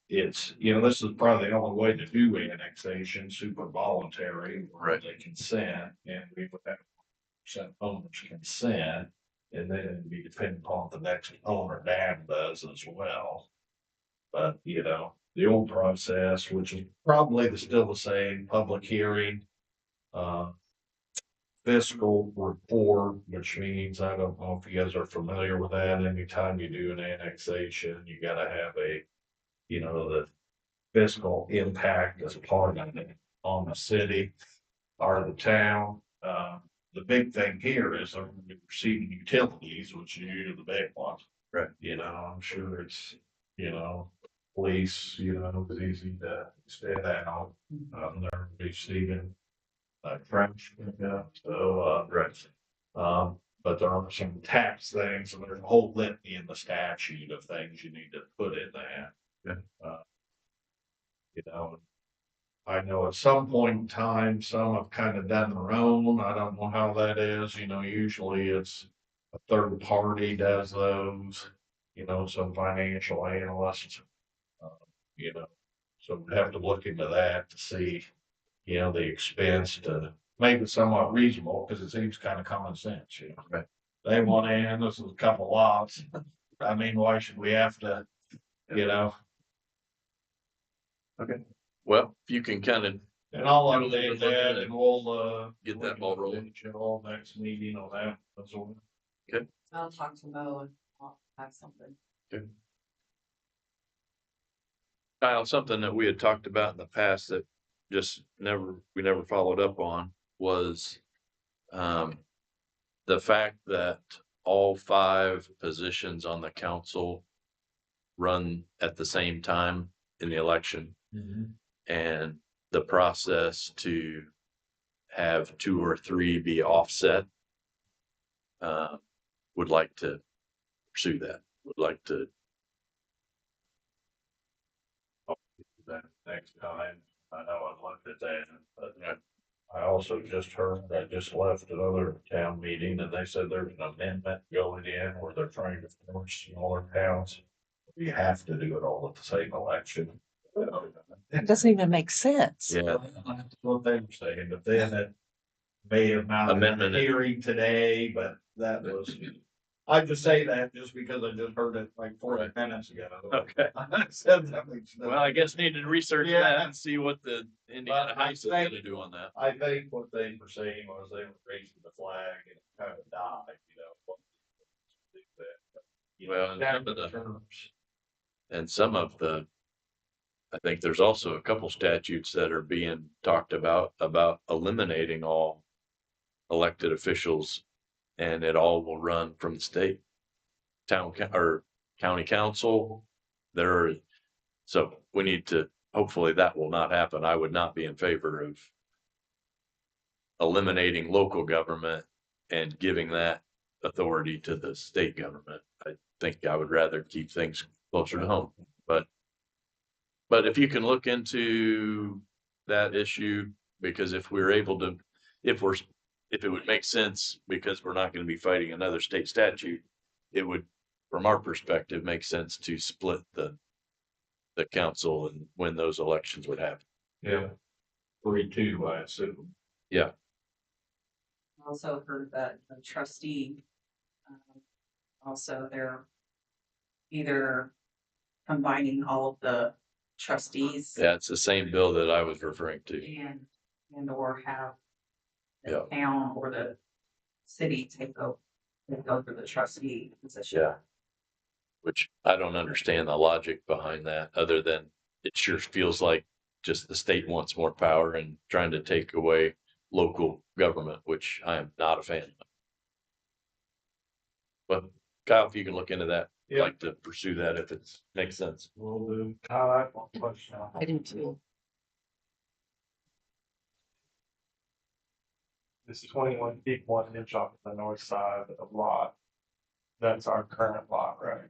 It's, this is probably the only way to do annexation, super voluntary, where Right. they consent, and we would have percent owners consent, and then it'd be dependent upon the next owner dad does as well. But, the old process, which is probably still the same, public hearing, fiscal report, which means, I don't know if you guys are familiar with that, anytime you do an annexation, you gotta have the fiscal impact as part of it on the city or the town. The big thing here is they're gonna be receiving utilities, which are the big ones. Right. I'm sure it's, police, it's easy to stand out. They're receiving trash, so, right. But there are some tax things, and there's a whole litany in the statute of things you need to put in there. Yeah. I know at some point in time, some have kind of done their own. I don't know how that is, usually it's a third party does those, some financial analysts. You know, so we have to look into that to see, the expense to make it somewhat reasonable, because it seems kind of common sense, Right. They want in, this is a couple lots. I mean, why should we have to, Okay. Well, if you can kind of And I'll Do a little update bit looking that at- and we'll, get we that can ball rolling. update you all next meeting on that. That's all. I'll talk to Mo and I'll have something. Kyle, something that we had talked about in the past that we never followed up on was the fact that all 5 positions on the council run at the same time in the election, and the process to have 2 or 3 be offset. Would like to pursue that, would like to. That next time, I know I looked at that, but I also just heard, I just left another town meeting and they said there's an amendment going in where they're trying to force smaller towns. You have to do it all at the same election. It doesn't even make sense. Yeah, That's what they were saying, but then it may have not been Amendment. a hearing today, but that was. I just say that just because I just heard it like 40 minutes ago. okay. I said that makes no Well, I guess needed to research Yeah. that and see what the Indiana But I Heights is think- gonna do on that. I think what they were saying was they were raising the flag and it kind of died, Well, and some of the, terms. and some of the, I think there's also a couple statutes that are being talked about eliminating all elected officials, and it all will run from the state, or county council. There are, so we need to, hopefully that will not happen. I would not be in favor of eliminating local government and giving that authority to the state government. I think I would rather keep things closer to home, but if you can look into that issue, because if we're able to, if it would make sense, because we're not going to be fighting another state statute, it would, from our perspective, make sense to split the council and when those elections would happen. Yeah. 3-2, I assume. Yeah. Also heard that the trustee, also they're either combining all of the trustees Yeah, it's the same bill that I was referring to. and or have Yeah. the town or the city take over the trustee position. Yeah. Which I don't understand the logic behind that, other than it sure feels like just the state wants more power and trying to take away local government, which I am not a fan of. But Kyle, if you can look into that, I'd Yeah. like to pursue that if it makes sense. We'll do. Kyle, I have one question. I do too. This 21 feet 1 inch off the north side of the lot. That's our current lot, right?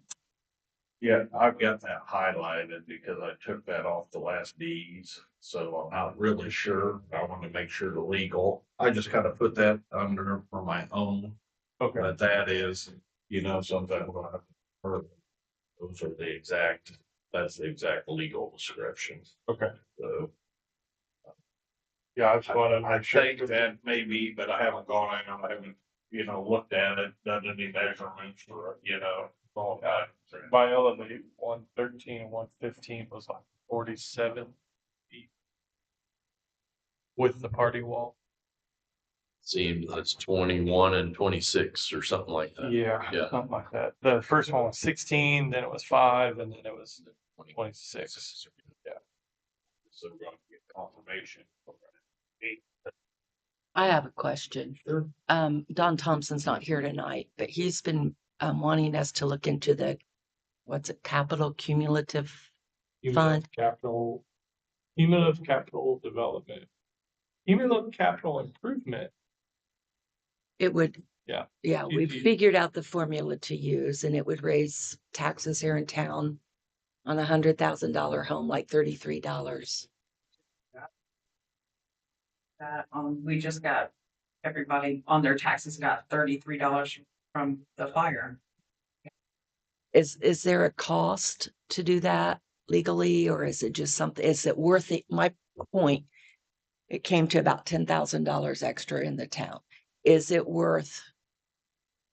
Yeah, I've got that highlighted because I took that off the last deeds, so I'm not really sure. I want to make sure the legal. I just kind of put that under for my own, Okay. but that is, something we'll have to further. Those are that's the exact legal description. Okay. So Yeah, I just want to I make sure. think that maybe, but I haven't gone in, I haven't, looked at it, done any measurements or, all that. My elevate 113 and 115 was like 47 feet. With the party wall. Seems it's 21 and 26 or something like that. Yeah, Yeah. something like that. The first one was 16, then it was 5, and then it was 26. Yeah. So we're gonna get confirmation. I have a question. Sure. Don Thompson's not here tonight, but he's been wanting us to look into the, capital cumulative fund. Cumulative capital development. Cumulative capital improvement. It would. Yeah. Yeah, we figured out the formula to use, and it would raise taxes here in town on $100,000 home, like $33. That, we just got, everybody on their taxes got $33 from the fire. Is there a cost to do that legally, or is it just something, is it worth it? My point, it came to about $10,000 extra in the town. Is it worth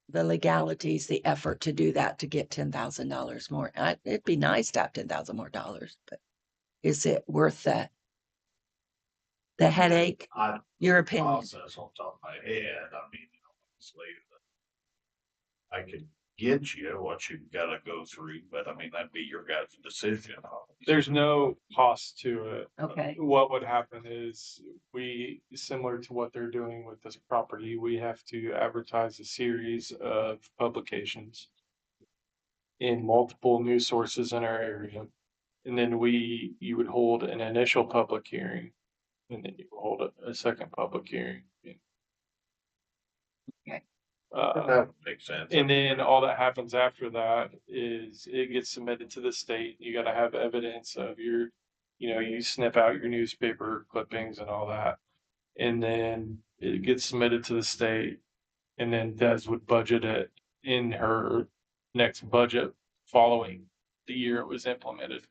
the legalities, the effort to do that, to get $10,000 more? It'd be nice to have $10,000 more dollars, but is it worth the headache? Your opinion? Process on top of my head, honestly, I could get you what you've got to go through, but that'd be your guys' decision. There's no cost to it. Okay. What would happen is similar to what they're doing with this property, we have to advertise a series of publications in multiple news sources in our area. And then you would hold an initial public hearing, and then you hold a second public hearing. Okay. That makes sense. And then all that happens after that is it gets submitted to the state. You got to have evidence of you snip out your newspaper clippings and all that. And then it gets submitted to the state, and then Des would budget it in her next budget following the year it was implemented.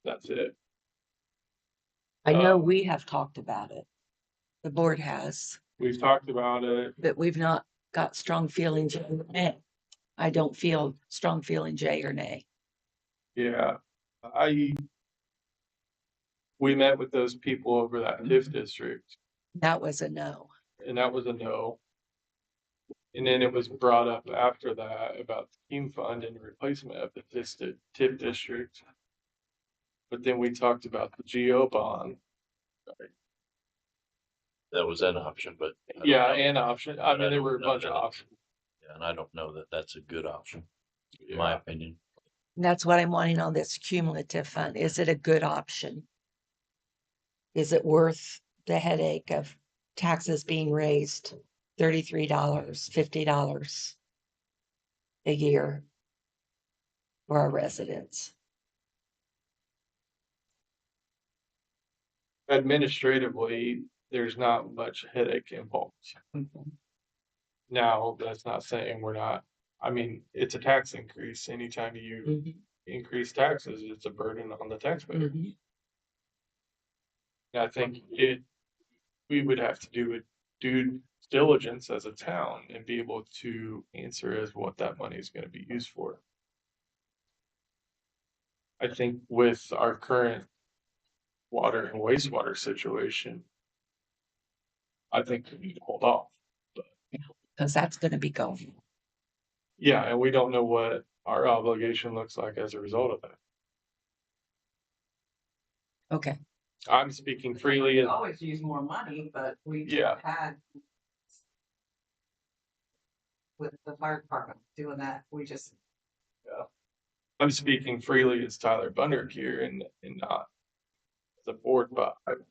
That's it. I know we have talked about it. The board has, We've talked about it. but we've not got strong feelings. I don't feel strong feeling yay or nay. Yeah. We met with those people over that TIF district, That was a no. and that was a no. And then it was brought up after that about the team fund and replacement of the TIP district. But then we talked about the GO bond. That was an option, but. I don't Yeah, know. and option. I But I mean, there don't were a know bunch that of it- options. Yeah, and I don't know that that's a good option, in my Yeah. opinion. And that's what I'm wanting on this cumulative fund. Is it a good option? Is it worth the headache of taxes being raised $33, $50 a year for our residents? Administratively, there's not much headache involved. Now, that's not saying we're not, I mean, it's a tax increase. Anytime you Mhm, increase taxes, it's a burden on the taxpayer. mhm. And I think we would have to do due diligence as a town and be able to answer as what that money is going to be used for. I think with our current water and wastewater situation, I think we need to hold off. Because that's gonna be going. Yeah, and we don't know what our obligation looks like as a result of that. Okay, I'm speaking freely We and always use more money, but we Yeah. just had with the fire department doing that, we just, I'm speaking freely as Tyler Bunner here and not the board, but I'm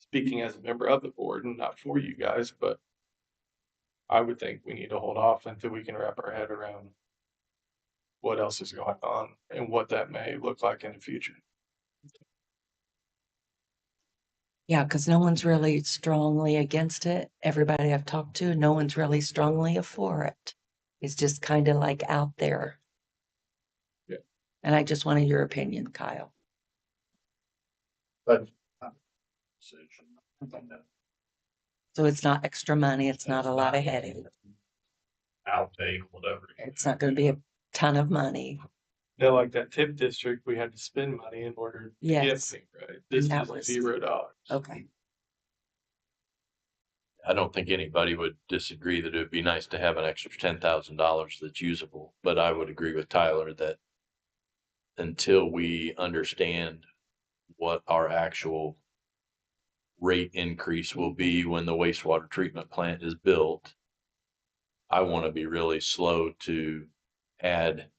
speaking as a member of the board and not for you guys, but I would think we need to hold off until we can wrap our head around what else is going on and what that may look like in the future. yeah, because no one's really strongly against it. Everybody I've talked to, no one's really strongly for it. It's just kind of like out there. Yeah. And I just wanted your opinion, Kyle. But So it's not extra money. It's not a lot of headache. Outtake, whatever. It's not going to be a ton of money. Now, like that TIP district, we had to spend money in order to get Yes. things right. This And that is was- $0. Okay. I don't think anybody would disagree that it would be nice to have an extra $10,000 that's usable, but I would agree with Tyler that until we understand what our actual rate increase will be when the wastewater treatment plant is built, I want to be really slow to add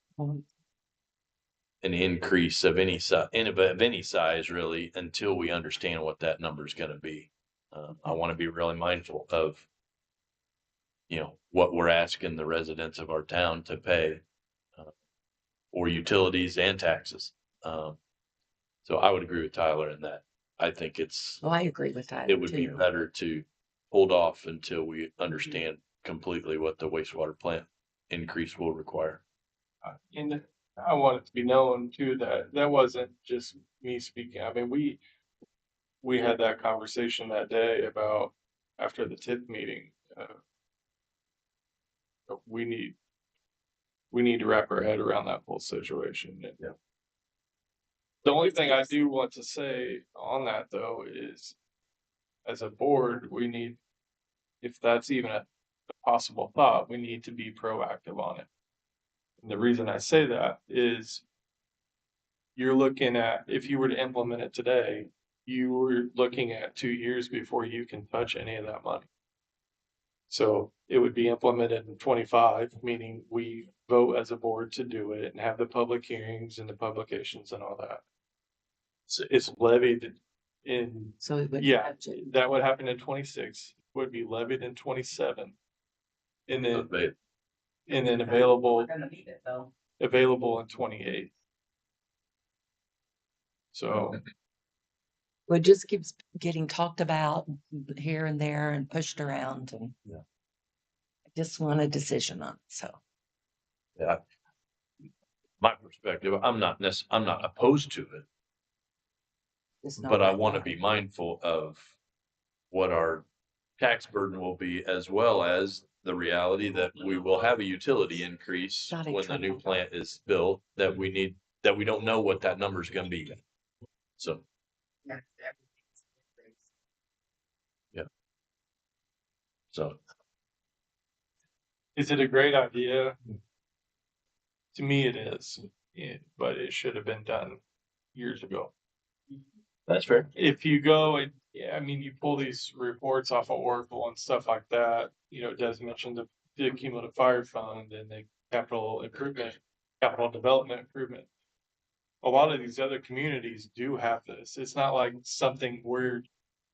an increase of any size really until we understand what that number is going to be. I want to be really mindful of, what we're asking the residents of our town to pay for utilities and taxes. So I would agree with Tyler in that. I think Oh, I agree with that. it would be better to hold off until we understand completely what the wastewater plant increase will require. And I want it to be known too, that that wasn't just me speaking. I mean, we had that conversation that day about after the TIP meeting. We need to wrap our head around that whole situation. Yeah. The only thing I do want to say on that though is, as a board, we need, if that's even a possible thought, we need to be proactive on it. And the reason I say that is you're looking at, if you were to implement it today, you were looking at 2 years before you can touch any of that money. So it would be implemented in 25, meaning we vote as a board to do it and have the public hearings and the publications and all that. So it's levied in, So it would. yeah, that would happen in 26, would be levied in 27. And then, available, we're gonna need it though. available in 28. So, Well, it just keeps getting talked about here and there and pushed around, and Yeah. I just want a decision on it. So Yeah. My perspective, I'm not opposed to it, it's not but I that want to hard. be mindful of what our tax burden will be, as well as the reality that we will have a utility increase Got it, when the new trouble. plant is built, that we don't know what that number is going to be. So, so Is it a great idea? To me, it is, but it should have been done years ago. That's fair. If you go and, yeah, I mean, you pull these reports off of Oracle and stuff like that, it does mention the cumulative fire fund and the capital development improvement. A lot of these other communities do have this. It's not like something we're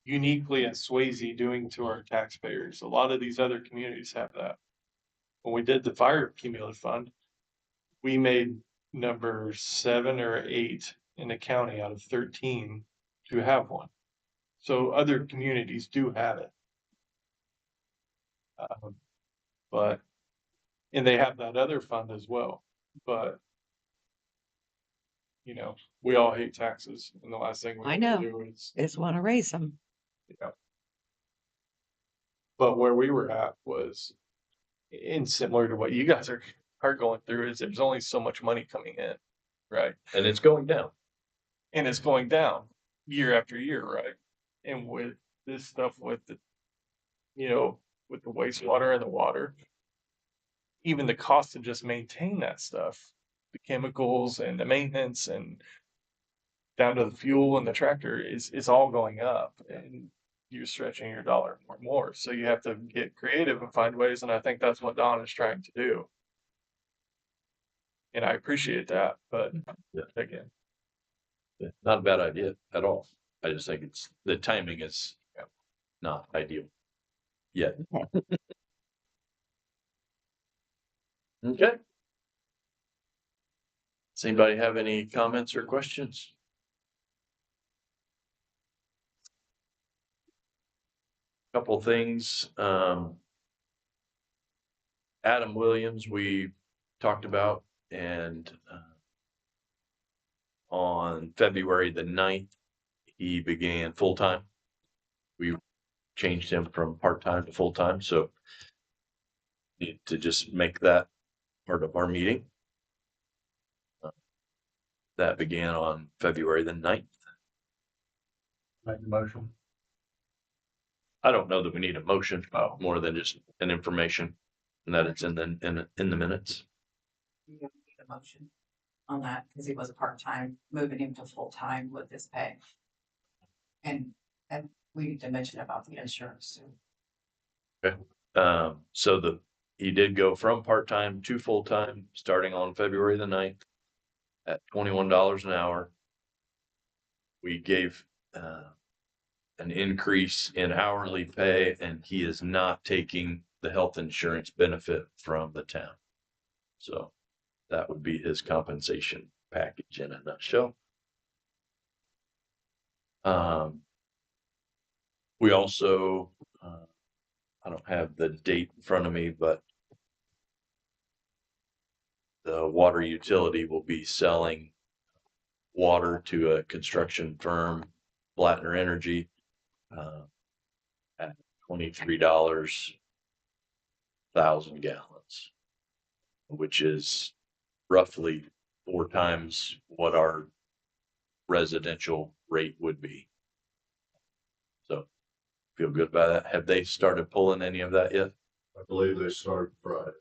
uniquely in Swayzee doing to our taxpayers. A lot of these other communities have that. When we did the fire cumulative fund, we made number 7 or 8 in the county out of 13 to have one. So other communities do have it. And they have that other fund as well. But, we all hate taxes. And the last thing we I want know. to do is, Just want to raise them. but where we were at was, and similar to what you guys are going through, is there's only so much money coming in, right? And it's going down. And it's going down year after year, right? And with this stuff, with the wastewater and the water, even the cost to just maintain that stuff, the chemicals and the maintenance and down to the fuel and the tractor is all going up, and you're stretching your dollar more and more. So you have to get creative and find ways. And I think that's what Don is trying to do. And I appreciate that. But again, Yeah, not a bad idea at all. I just think the timing is not ideal yet. Okay. Does anybody have any comments or questions? Couple things. Adam Williams, we talked about, and on February the 9th, he began full-time. We changed him from part-time to full-time, so need to just make that part of our meeting. That began on February the 9th. make the motion. I don't know that we need a motion more than just an information, and that it's in the minutes. You don't need a motion on that because he was a part-time, moving him to full-time with his pay. And we need to mention about the insurance soon. So he did go from part-time to full-time starting on February the 9th at $21 an hour. We gave an increase in hourly pay, and he is not taking the health insurance benefit from the town. So that would be his compensation package in a nutshell. We also, I don't have the date in front of me, but the water utility will be selling water to a construction firm, Blattner Energy, at $23,000 gallons, which is roughly 4 times what our residential rate would be. So feel good about that. Have they started pulling any of that yet? I believe they started Friday.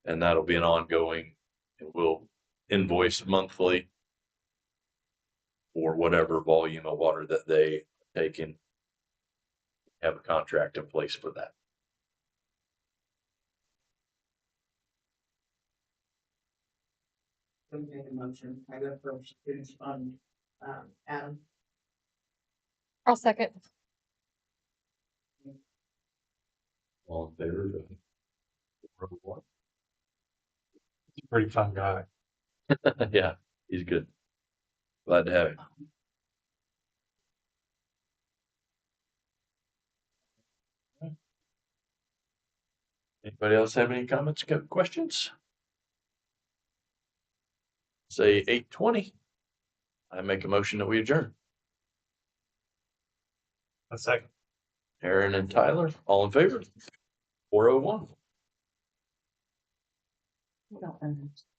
And that'll be an ongoing, and we'll invoice monthly for whatever volume of water that they take in. Have a contract in place for that. We made a motion. I go first on Adam. I'll second. All in favor? He's a pretty fun guy. Yeah, he's good. Glad to have him. Anybody else have any comments, questions? Say 8:20. I make a motion that we adjourn. A second. Aaron and Tyler, all in favor? 401. I don't understand.